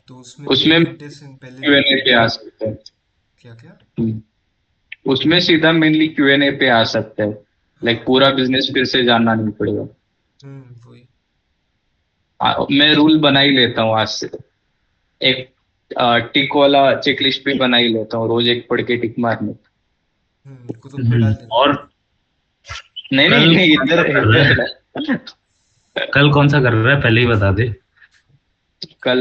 तो उसमें भी उसमें 1 घंटे से पहले Q&A पे आ देखना। सकते हैं। क्या क्या। हम्म, उसमें सीधा मेनली Q&A पे आ सकते हैं। लाइक हाँ पूरा बिजनेस फिर से जानना नहीं पड़ेगा। वही। मैं रूल बना ही लेता हूँ आज से। एक टिक वाला चेकलिस्ट भी बना ही लेता हूँ, रोज एक पढ़ के टिक मारने। ग्रुप पे डाल देना। और नहीं नहीं कल नहीं, कौन सा इधर कर रहा इधर है? ना। कल कौन सा कर रहा है, पहले ही बता दे। कल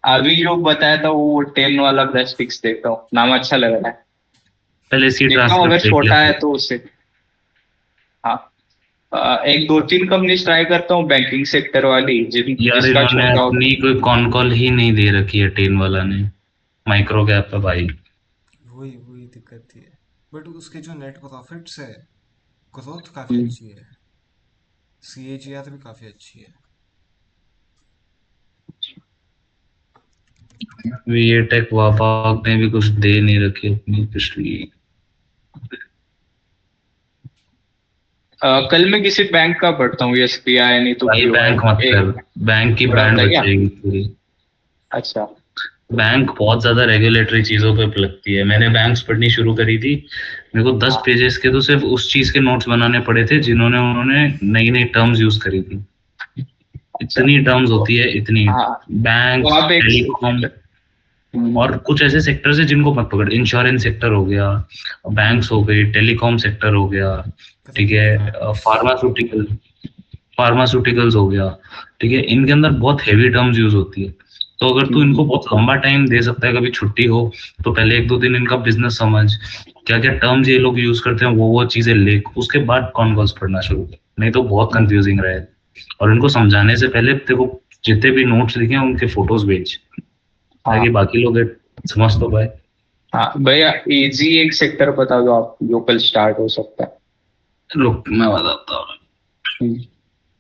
अभी जो बताया था वो 10 वाला ब्रश फिक्स देखता हूँ, नाम अच्छा लग रहा है। पहले इसकी देखता हूँ, अगर ट्रांसक्रिप्ट देख छोटा ले। है तो उससे। हाँ, एक दो तीन कंपनी ट्राई करता हूँ बैंकिंग सेक्टर वाली, यार जिसका इन्होंने छोटा हो। अपनी कोई कॉन कॉल ही नहीं दे रखी है, टेन वाला ने, माइक्रो कैप पे भाई। वही वही दिक्कत थी। बट उसके जो नेट प्रॉफिट्स है, ग्रोथ काफ़ी हम्म, अच्छी है। CAGR भी काफ़ी अच्छी है। ये टेक वापाक ने भी कुछ दे नहीं रखी अपनी पिछली। कल मैं किसी बैंक का पढ़ता हूँ, SBI नहीं तो भाई BOI। बैंक मत कर, एक बैंक की बुरा बैंड होता है बच क्या? जाएगी पूरी। अच्छा। बैंक बहुत ज्यादा रेगुलेटरी चीजों पे लगती है, मैंने बैंक्स पढ़नी शुरू करी थी, मेरे को 10 पेजेस के तो सिर्फ उस चीज के नोट्स बनाने पड़े थे जिन्होंने उन्होंने नई नई टर्म्स यूज करी थी। अच्छा। इतनी टर्म्स तो होती है, इतनी। हाँ, तो बैंक्स, आप एक। टेलीकॉम, हम्म, और कुछ ऐसे सेक्टर्स है जिनको मत पकड़, इंश्योरेंस सेक्टर हो गया, बैंक्स हो गई, टेलीकॉम सेक्टर हो गया, ठीक क्रेडिट है, कार्ड्स। फार्मास्यूटिकल्स हो गया। ठीक है, इनके अंदर बहुत हेवी टर्म्स यूज होती है। तो अगर तू हम्म, इनको बहुत लंबा टाइम दे सकता है, कभी छुट्टी हो तो पहले 1-2 दिन इनका बिजनेस समझ, क्या क्या टर्म्स ये लोग यूज करते हैं, वो चीजें लिख, उसके बाद कॉन्वर्स पढ़ना शुरू कर, नहीं तो बहुत हम्म, कंफ्यूजिंग रहेगा। और इनको समझाने से पहले तेरे को जितने भी नोट्स लिखे हैं उनके फोटोज भेज, ताकि हाँ बाकी लोग समझ तो पाए। हाँ भैया, इजी एक सेक्टर बता दो आप जो कल स्टार्ट हो सकता है। लोग मैं बताता हूँ। हम्म,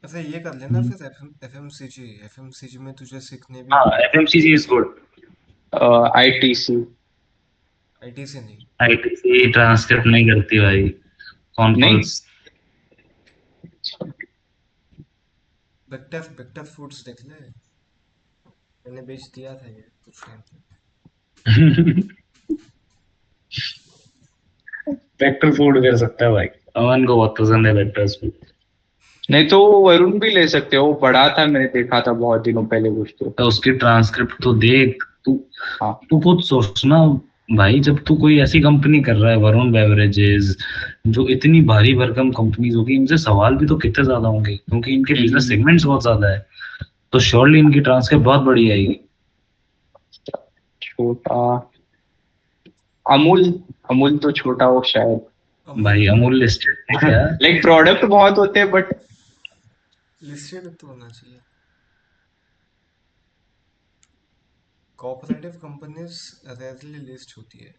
ऐसा ये कर लेना फिर एफएमसीजी में तुझे सीखने भी हाँ, बहुत कुछ एफएमसीजी है। Is good. आईटीसी। आईटी से नहीं। आईटीसी ट्रांसक्रिप्ट नहीं करती भाई, कॉन नहीं। कॉल्स। बेक्टर बेक्टर फूड्स देख ले, मैंने बेच दिया था ये कुछ टाइम तक। वेक्टर फूड कर सकता है भाई, अमन को बहुत पसंद है वेक्टर्स फूड। नहीं तो वरुण भी ले सकते हो, वो पढ़ा था, मैंने देखा था बहुत दिनों पहले कुछ तो। तो उसकी ट्रांसक्रिप्ट तो देख तू। हाँ। तू खुद सोचना भाई, जब तू कोई ऐसी कंपनी कर रहा है, वरुण बेवरेजेस, जो इतनी भारी भरकम कंपनीज होगी, इनसे सवाल भी तो कितने ज्यादा होंगे, क्योंकि इनके बिजनेस हम्म। सेगमेंट्स बहुत ज्यादा है। तो श्योरली इनकी ट्रांसक्रिप्ट बहुत बड़ी आएगी। छोटा। अमूल। अमूल तो छोटा हो शायद। अमूल भाई अमूल लिस्टेड है क्या? लाइक प्रोडक्ट बहुत होते हैं बट। लिस्टेड तो होना चाहिए। कोऑपरेटिव कंपनीज रेयरली लिस्ट होती है,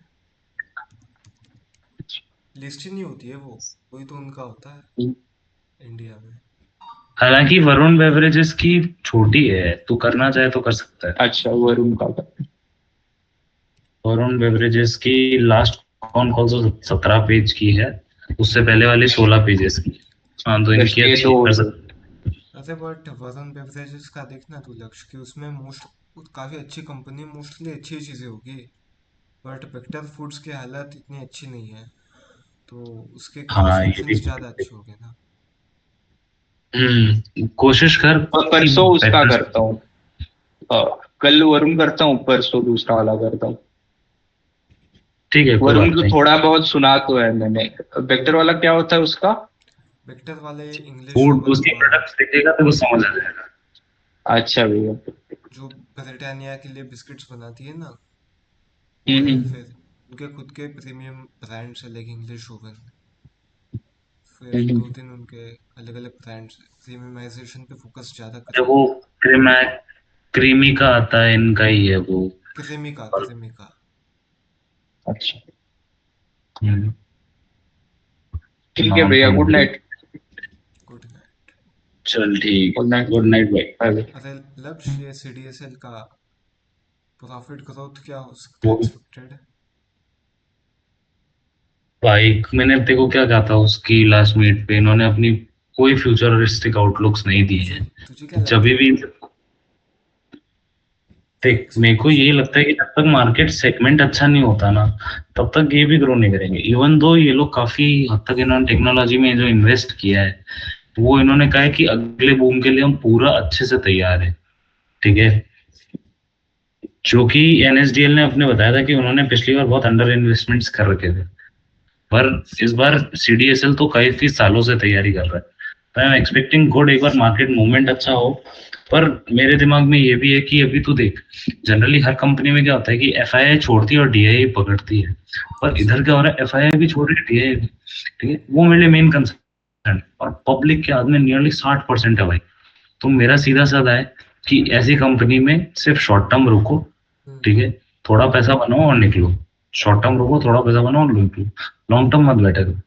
लिस्ट ही नहीं होती है वो, वही तो उनका होता है इंडिया में। हालांकि वरुण बेवरेजेस की छोटी है, तू करना चाहे तो कर सकता है। अच्छा, वरुण का था। वरुण बेवरेजेस की लास्ट कॉन कॉल तो 17 पेज की है, उससे पहले वाली 16 पेजेस की। हाँ, तो बस इनकी ये अच्छी दो है, हो कर गए। अरे बट वरुण बेवरेजेस का देखना तू लक्ष्य कि उसमें मोस्ट काफी अच्छी कंपनी, मोस्टली अच्छी चीजें होगी। बट वेक्टर फूड्स की हालत इतनी अच्छी नहीं है, तो उसके हाँ ये भी। रिस्ट्रिक्शंस ज्यादा अच्छे हो गए ना। कोशिश कर कि परसों उसका बेटर। करता हूँ। कल वरुण करता हूँ, परसों दूसरा वाला करता हूँ। ठीक है, कोई वरुण बात को नहीं। थोड़ा बहुत सुना तो है मैंने। वेक्टर वाला क्या होता है उसका? वेक्टर वाले इंग्लिश फूड ओवन उसकी हुआ, प्रोडक्ट्स देखेगा तो वो समझ आ जाएगा। अच्छा भैया। जो ब्रिटानिया के लिए बिस्किट्स बनाती है ना, वो है। हम्म। फिर उनके खुद के प्रीमियम ब्रांड्स है, लाइक इंग्लिश ओवन। फिर हम्म। दो तीन उनके अलग अलग ब्रांड्स है, प्रीमियमाइजेशन पे फोकस ज़्यादा कर जो रहे वो हैं। क्रीम क्रीमी का आता है, इनका ही है वो। क्रेमिका और क्रेमिका। अच्छा। हम्म, ठीक है नाम भैया, तो गुड मुझे। नाइट। Good night. चल ठीक है, गुड नाइट। गुड नाइट भाई। बाय। अरे लक्ष्य, ये सीडीएसएल का प्रॉफिट ग्रोथ क्या हो सकता है वो एक्सपेक्टेड? भाई मैंने देखो क्या कहा था उसकी लास्ट मीट पे, इन्होंने अपनी कोई फ्यूचरिस्टिक आउटलुक्स नहीं दिए तुझे हैं। तुझे क्या जब लगता है? भी देख, मेरे को ये एक्सपेक्टेशन। लगता है कि जब तक मार्केट सेगमेंट अच्छा नहीं होता ना, तब तक ये भी ग्रो नहीं करेंगे। इवन दो ये लोग काफी हद तक इन्होंने टेक्नोलॉजी में जो इन्वेस्ट किया है, वो इन्होंने कहा है कि अगले बूम के लिए हम पूरा अच्छे से तैयार है। ठीक है। जो कि एनएसडीएल ने अपने बताया था कि उन्होंने पिछली बार बहुत अंडर इन्वेस्टमेंट्स कर रखे थे, पर इस बार सीडीएसएल तो काफी सालों से तैयारी कर रहा है। तो आई एम एक्सपेक्टिंग गुड, एक बार मार्केट मूवमेंट अच्छा हो। पर मेरे दिमाग में ये भी है कि अभी तू देख, जनरली हर कंपनी में क्या होता है कि एफआईआई छोड़ती है और डीआई पकड़ती है। पर इधर क्या हो रहा है, एफआईआई भी छोड़ रही है, डीआई भी। ठीक है, वो मेरे लिए मेन कंसर्न। और पब्लिक के हाथ में नियरली 60% है भाई। तो मेरा सीधा साधा है कि ऐसी कंपनी में सिर्फ शॉर्ट टर्म रुको। हम्म। ठीक है, थोड़ा पैसा बनाओ और निकलो। शॉर्ट टर्म रुको, थोड़ा पैसा बनाओ और निकलो। लॉन्ग टर्म मत बैठे करो।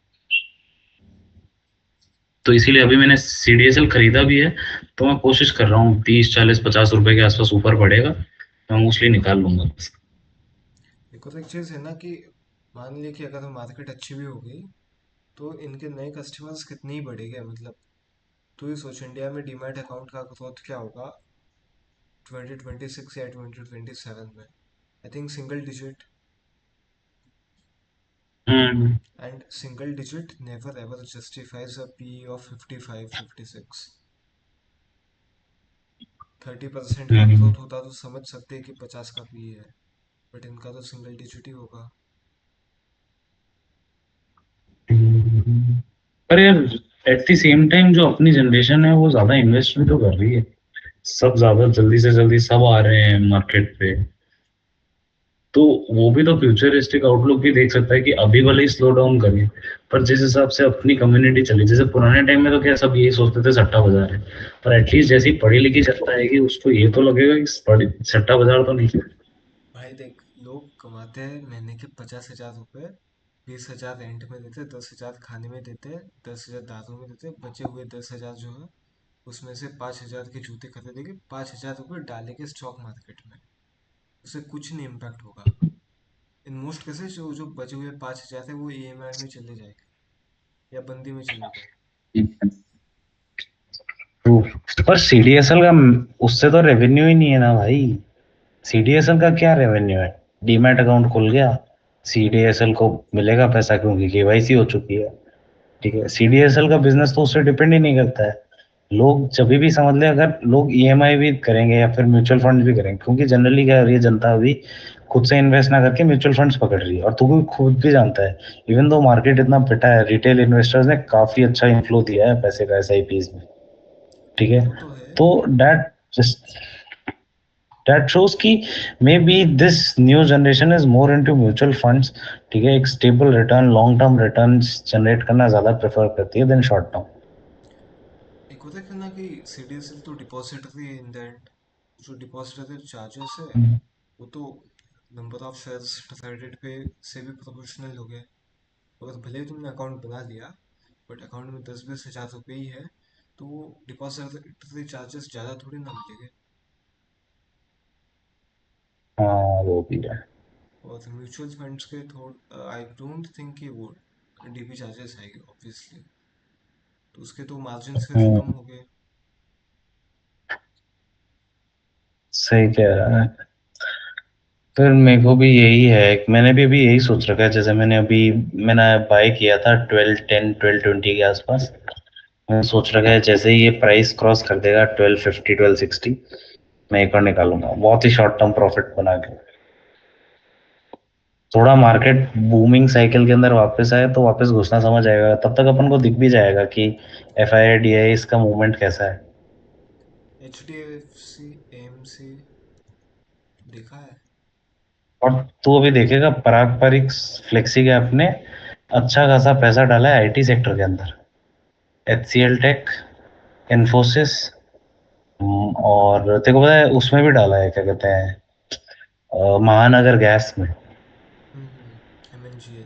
तो इसीलिए अभी मैंने सीडीएसएल खरीदा भी है। तो मैं कोशिश कर रहा हूँ 30 40 50 रुपए के आसपास ऊपर पड़ेगा, मैं मोस्टली निकाल लूंगा। एक और एक चीज़ है ना कि मान ली कि अगर मार्केट अच्छी भी हो गई, तो इनके नए कस्टमर्स कितने ही बढ़ेंगे, मतलब तू ही सोच, इंडिया में डीमैट अकाउंट का ग्रोथ क्या होगा 2026 या 2027 में? I think single digit. Hmm. And single digit never ever justifies a P of 55 56। 30% का हम्म, ग्रोथ होता तो समझ सकते हैं कि 50 का पी है, बट इनका तो सिंगल डिजिट ही होगा। हम्म। पर यार, एट द सेम टाइम जो अपनी जनरेशन है वो ज्यादा इन्वेस्ट भी तो कर रही है। सब ज्यादा जल्दी से जल्दी सब आ रहे हैं मार्केट पे। तो वो भी तो फ्यूचरिस्टिक आउटलुक भी देख सकता है कि अभी भले ही स्लो डाउन करें, पर जिस हिसाब से अपनी कम्युनिटी चली, जैसे पुराने टाइम में तो क्या सब यही सोचते थे सट्टा बाजार है। पर एटलीस्ट जैसी पढ़ी लिखी जनता आएगी उसको ये तो लगेगा कि सट्टा बाजार तो नहीं है। भाई देख, लोग कमाते हैं महीने के 50,000 रुपए, 20,000 रेंट में देते, 10,000 खाने में देते, 10,000 दारू में देते, बचे हुए 10,000 जो है उसमें से 5,000 के जूते खरीदेगी, 5,000 रुपये डालेंगे स्टॉक मार्केट में, उससे कुछ नहीं इम्पैक्ट होगा। इन मोस्ट केसेस जो जो बचे हुए 5,000 है वो ईएमआई में चले जाएंगे या बंदी में चले जाएंगे। ट्रू। पर सीडीएसएल का उससे तो रेवेन्यू ही नहीं है ना भाई। सीडीएसएल का क्या रेवेन्यू है? डीमैट अकाउंट खुल गया, सीडीएसएल को मिलेगा पैसा क्योंकि केवाईसी हो चुकी है। ठीक है, हम्म। सीडीएसएल का बिजनेस तो उससे डिपेंड ही नहीं करता है। लोग जब भी समझ ले, अगर लोग ईएमआई भी करेंगे या फिर म्यूचुअल फंड भी करेंगे, क्योंकि जनरली क्या हो रही है, जनता अभी खुद से इन्वेस्ट ना करके म्यूचुअल फंड्स पकड़ रही है, और तू भी खुद भी जानता है, इवन दो मार्केट इतना पिटा है, रिटेल इन्वेस्टर्स ने काफी अच्छा इन्फ्लो दिया है पैसे का एसआईपीज में। ठीक है, वो तो है। तो दैट शोज कि may be this new generation is more into mutual funds. ठीक है, एक stable return, long term returns generate करना ज्यादा प्रेफर करती है देन शॉर्ट टर्म। एक होता है ना कि सीडीएसएल तो डिपॉजिटरी है इन द एंड, जो डिपॉजिटरी चार्जेस है वो तो नंबर ऑफ शेयर्स डिसाइडेड पे से भी प्रोपोर्शनल हो गया। अगर भले ही तुमने अकाउंट बना लिया बट अकाउंट में 10-20 हज़ार रुपये ही है, तो वो डिपॉजिटरी चार्जेस ज़्यादा थोड़ी ना मिलेंगे। हाँ वो भी है। और म्यूचुअल फंड्स के थोड़ आई डोंट थिंक कि वो डीपी चार्जेस आएंगे ऑब्वियसली, तो उसके तो मार्जिन फिर हम्म, कम हो गए। सही कह रहा है। फिर मेरे को भी यही है, मैंने भी अभी यही सोच रखा है, जैसे मैंने बाय किया था 1210 1220 के आसपास। मैंने सोच रखा है जैसे ही ये प्राइस क्रॉस कर देगा 1250 1260, मैं एक और निकालूंगा बहुत ही शॉर्ट टर्म प्रॉफिट बना के। थोड़ा मार्केट बूमिंग साइकिल के अंदर वापस आए तो वापस घुसना समझ आएगा, तब तक अपन को दिख भी जाएगा कि F I I D I इसका मूवमेंट कैसा है। HDFC AMC देखा है। और तू अभी देखेगा, पराग पारिक फ्लेक्सी कैप ने अच्छा खासा पैसा डाला है आईटी सेक्टर के अंदर, एचसीएल टेक, इन्फोसिस, और तेरे को पता है उसमें भी डाला है, क्या कहते हैं, महानगर गैस में। MNGL।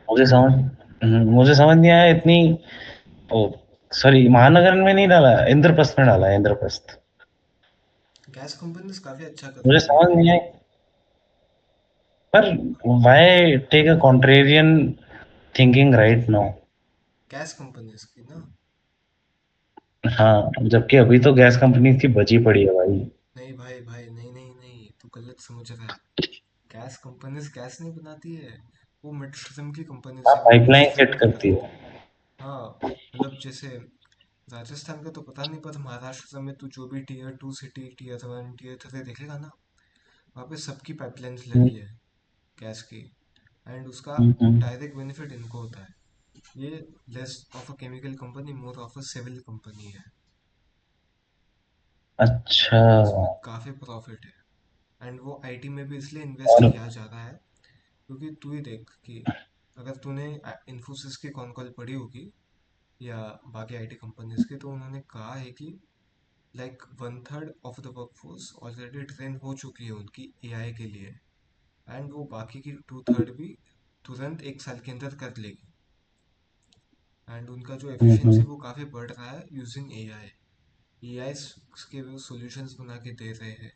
मुझे समझ नहीं आया इतनी। ओ सॉरी, महानगर में नहीं डाला, इंद्रप्रस्थ में डाला है, इंद्रप्रस्थ। गैस कंपनीज काफ़ी अच्छा कर मुझे रही है समझ अभी। नहीं आई, पर why take a contrarian thinking right now? Gas companies की ना। हाँ, जबकि अभी तो गैस कंपनी की बची पड़ी है भाई। नहीं भाई भाई, नहीं नहीं नहीं, तू गलत समझ रहा है। गैस कंपनीज गैस नहीं बनाती है, वो मिड स्ट्रीम की कंपनीज हाँ, है, वो पाइपलाइन सेट डिस्ट्रीब्यूट करती करती है। है। हाँ, मतलब जैसे राजस्थान का तो पता नहीं, पर महाराष्ट्र में तू जो भी टीयर 2 सिटी, टीयर 1 टीयर 3 देखेगा ना, वहाँ पे सबकी पाइपलाइंस हम्म, लगी है गैस की। एंड उसका हम्म। डायरेक्ट बेनिफिट इनको होता है। ये less of a chemical company, more of a civil company है, अच्छा। तो इसमें काफ़ी प्रॉफिट है। एंड वो आईटी में भी इसलिए इन्वेस्ट और किया जा रहा है क्योंकि तू ही देख कि अगर तूने इन्फोसिस की कॉन कॉल पढ़ी होगी या बाकी आईटी कंपनीज की, तो उन्होंने कहा है कि like 1/3 of the workforce already train हो चुकी है उनकी एआई के लिए, एंड वो बाकी की 2/3 भी तुरंत 1 साल के अंदर कर लेगी। एंड उनका जो एफिशिएंसी वो काफ़ी बढ़ रहा है यूजिंग एआई। एआई के वो सॉल्यूशंस बना के दे रहे हैं।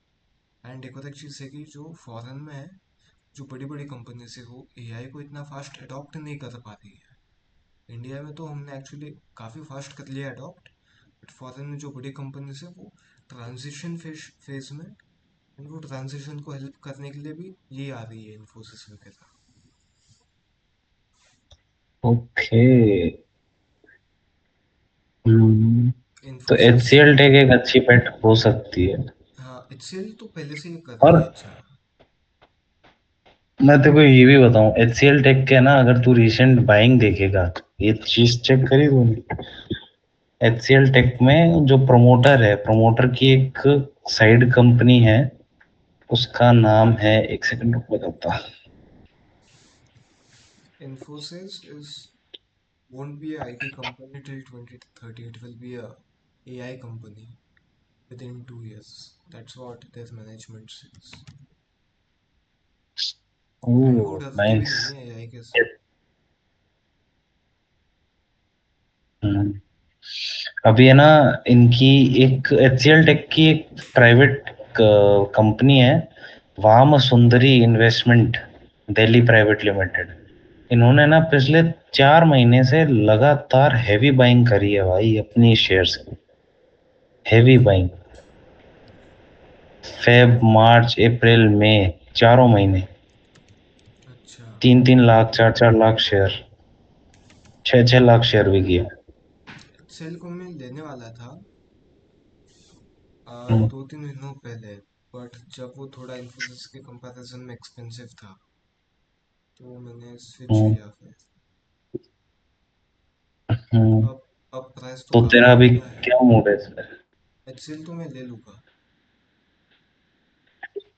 एंड एक और एक चीज़ है कि जो फॉरेन में है, जो बड़ी बड़ी कंपनीज है, वो एआई को इतना फास्ट अडॉप्ट नहीं कर पा रही है। इंडिया में तो हमने एक्चुअली काफ़ी फास्ट कर लिया अडॉप्ट, बट फॉरेन में जो बड़ी कंपनीज है वो ट्रांजिशन फेज में, एंड वो ट्रांजिशन को हेल्प करने के लिए भी ये आ रही है इन्फोसिस वगैरह। ओके। हम्म, तो H Infosys. C L tech एक अच्छी पेट हो सकती है। हाँ, एचसीएल तो पहले से ही कर रही और है अच्छा। मैं तेरे को ये भी बताऊं, एच सी एल टेक के ना, अगर तू रिसेंट बाइंग देखेगा, ये चीज चेक करी तूने? एच सी एल टेक में जो प्रमोटर है, प्रमोटर की एक साइड कंपनी है, उसका नाम है, एक सेकंड रुक बताता। Infosys is won't be a IT company till 2030. It will be a AI company within 2 years. That's what their management says. And वो ओह डरते भी नाइस। नहीं है एआई के। अभी है ना, इनकी एक एचसीएल टेक की एक प्राइवेट कंपनी है, वाम सुंदरी इन्वेस्टमेंट दिल्ली प्राइवेट लिमिटेड। इन्होंने ना पिछले 4 महीने से लगातार हैवी बाइंग करी है भाई अपनी शेयर्स की। हैवी बाइंग, फेब मार्च अप्रैल मई, 4 महीने, अच्छा। 3-3 लाख 4-4 लाख शेयर, 6-6 लाख शेयर भी किया। एक्सेल को मैं लेने वाला था हम्म, 2-3 महीनों पहले, बट जब वो थोड़ा इन्फोसिस के कंपैरिजन में एक्सपेंसिव था तो मैंने स्विच हम्म, किया फिर। हम्म। अब अब प्राइस तो तो काफ़ी तेरा बढ़ अभी गया है। क्या मूड है इस पे? एक्सेल तो मैं ले लूँगा,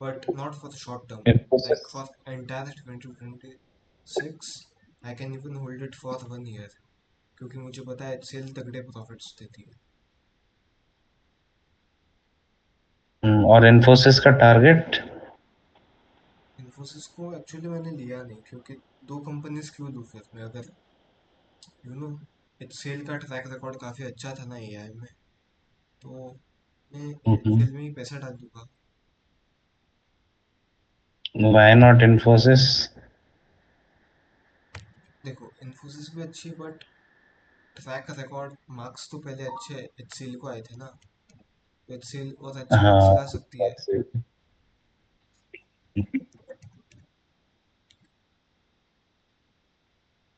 but not for the short term, Infosys. Like for entire 2026 I can even hold it for 1 year, क्योंकि मुझे पता है एक्सेल तगड़े प्रॉफिट्स देती है। और इन्फोसिस का टारगेट? इन्फोसिस को एक्चुअली मैंने लिया नहीं, क्योंकि दो कंपनीज क्यों लूँ फिर मैं, अगर यू नो एक्सेल का ट्रैक रिकॉर्ड काफ़ी अच्छा था ना एआई में, तो मैं एक्सेल में ही पैसा डाल दूंगा। Why not Infosys? देखो इन्फोसिस भी अच्छी है, बट ट्रैक रिकॉर्ड मार्क्स तो पहले अच्छे एक्सेल को आए थे ना, तो एक्सेल और अच्छे मार्क्स हाँ, ला सकती है।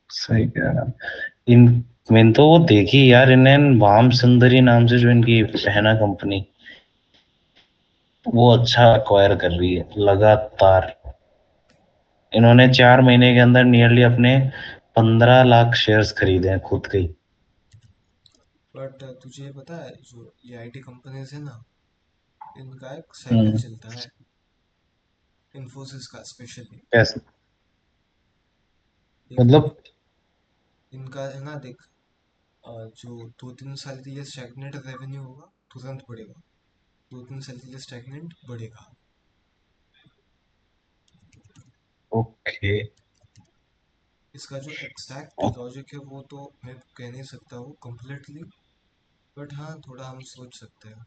सही कह रहा। इन मैंने तो वो देखी यार, इन्हें वाम सुंदरी नाम से जो इनकी बहना कंपनी, वो अच्छा अक्वायर कर रही है लगातार। इन्होंने 4 महीने के अंदर नियरली अपने 15 लाख शेयर्स खरीदे हैं खुद के ही। बट तुझे ये पता है जो ये आईटी कंपनीज है ना, इनका एक साइकिल हम्म। चलता है, इन्फोसिस का स्पेशली। कैसे? देख तू, मतलब? इनका है ना, देख जो 2-3 साल के लिए स्टैग्नेंट रेवेन्यू होगा, तुरंत बढ़ेगा, 2-3 साल के लिए स्टैग्नेंट बढ़ेगा। ओके। इसका जो एग्जैक्ट लॉजिक है वो तो मैं कह नहीं सकता हूँ completely, बट हाँ थोड़ा हम सोच सकते हैं।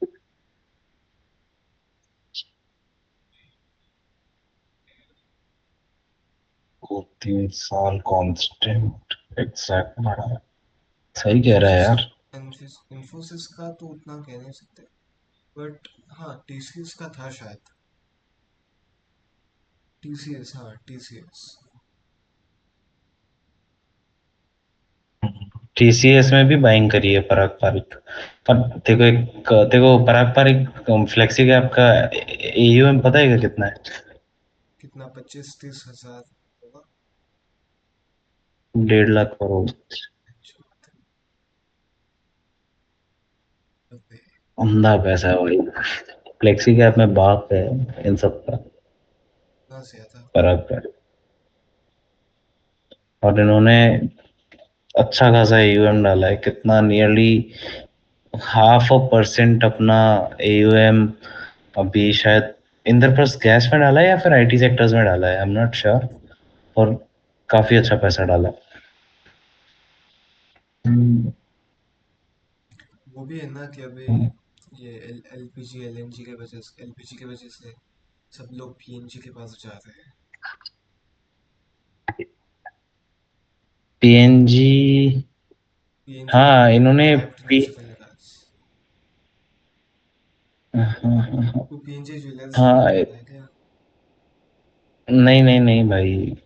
3 साल कांस्टेंट एग्जैक्ट बढ़ा है। सही कह रहा है इन्फोसिस यार। इन्फोसिस का तो उतना कह नहीं सकते, बट हाँ टीसीएस का था शायद। टीसीएस, हाँ टीसीएस। टीसीएस में भी बाइंग करी है पराग पारिक। पर देखो पराग पारिक फ्लेक्सी कैप का एयूएम पता है क्या कितना है? कितना, 25-30 हजार होगा? 1.5 लाख करोड़। अच्छा, अबे, अंधा पैसा है भाई। फ्लेक्सी कैप में बाप है इन सब का, इतना ज्यादा? पराग पारिक। और इन्होंने अच्छा खासा एयूएम डाला है, कितना, नियरली 0.5% अपना एयूएम अभी शायद इंद्रप्रस्थ गैस में डाला है या फिर आईटी सेक्टर्स में डाला है, आई एम नॉट श्योर। और काफी अच्छा पैसा डाला। हम्म, वो भी है ना कि अभी ये एलपीजी एलएनजी के वजह से, एलपीजी के वजह से सब लोग पीएनजी के पास जा रहे हैं। पीएनजी। पीएनजी हाँ मतलब इन्होंने पाइप्ड पी नेचुरल गैस। हाँ, हाँ, वो पीएनजी ज्वेलर्स हाँ, रिलेटेड हाँ, है क्या? नहीं नहीं नहीं भाई,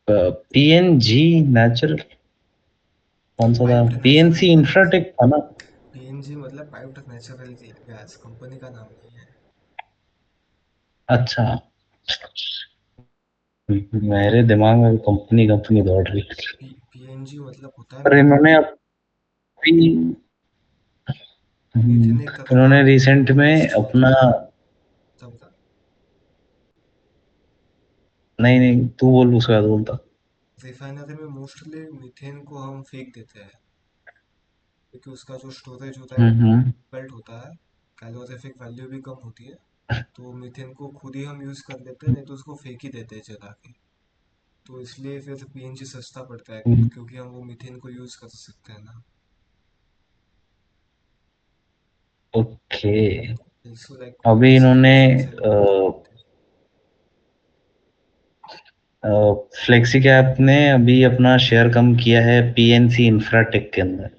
पीएनजी नेचुरल कौन सा था? Piped natural PNC gas. Infratech था ना? पीएनजी मतलब पाइप्ड नेचुरल गैस, कंपनी का नाम नहीं है। अच्छा। मेरे दिमाग में कंपनी कंपनी दौड़ रही। पीएनजी मतलब होता है पर मीथेन। इन्होंने अभी मीथेन एक तरह का इन्होंने रिसेंट में वेस्ट होता अपना, है, तब नहीं नहीं तू बोल उसके बाद बोलता। रिफाइनरी में मोस्टली मीथेन को हम फेंक देते हैं, क्योंकि उसका जो स्टोरेज होता है वो हम्म। डिफिकल्ट होता है, कैलोरीफिक वैल्यू भी कम होती है, तो मीथेन को खुद ही हम यूज़ कर लेते हैं, नहीं तो उसको फेंक ही देते हैं जला के। तो इसलिए फिर पीएनजी सस्ता पड़ता है, हम्म, क्योंकि हम वो मीथेन को यूज़ कर सकते हैं ना। ओके। also like अभी इन्होंने institutions है वो कर रहे थे। फ्लेक्सी कैप ने अभी अपना शेयर कम किया है पीएनसी इंफ्राटेक के अंदर,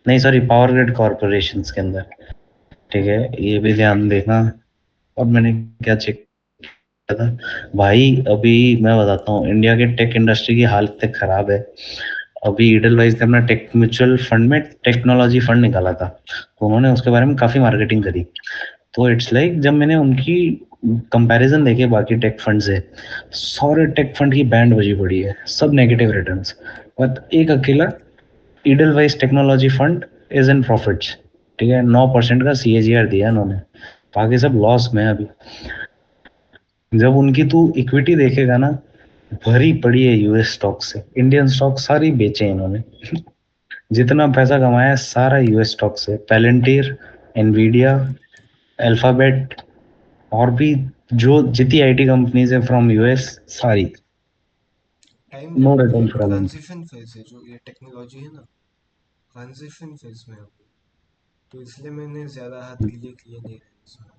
नहीं सॉरी पावर ग्रिड कॉर्पोरेशन के अंदर। ठीक है, ये भी ध्यान देना। और मैंने क्या चेक किया था भाई, अभी मैं बताता हूँ इंडिया के टेक इंडस्ट्री की हालत तक खराब है। अभी ईडलवाइज ने अपना टेक म्यूचुअल फंड में टेक्नोलॉजी फंड निकाला था, तो उन्होंने उसके बारे में काफी मार्केटिंग करी। तो इट्स लाइक जब मैंने उनकी कंपैरिजन देखे बाकी टेक फंड से, सारे टेक फंड की बैंड बजी पड़ी है, सब नेगेटिव रिटर्न्स। बट एक अकेला Edelweiss technology fund is in profits. ठीक है, 9% का सीएजीआर दिया इन्होंने, बाकी सब लॉस में है अभी। जब उनकी तू इक्विटी देखेगा ना, भरी पड़ी है यूएस स्टॉक से, इंडियन स्टॉक सारी बेचे इन्होंने। जितना पैसा कमाया है सारा यूएस स्टॉक से, पैलेंटीर, एनवीडिया, अल्फाबेट, और भी जो जितनी आईटी कंपनीज है फ्रॉम यूएस, सारी टाइम नो लिमिट रिटर्न ये फ्रॉम इन। ट्रांजिशन फेज है, जो ये टेक्नोलॉजी है ना, ट्रांजिशन फेज में है अभी, तो इसलिए मैंने ज्यादा हाथ गीले किए नहीं है इसमें।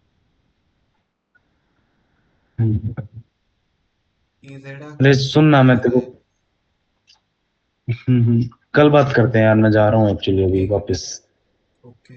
ईजेडा अरे का सुनना, मैं पता तेरे है? को कल बात करते हैं यार, मैं जा रहा हूँ एक्चुअली अभी ठीक है, वापस। ओके।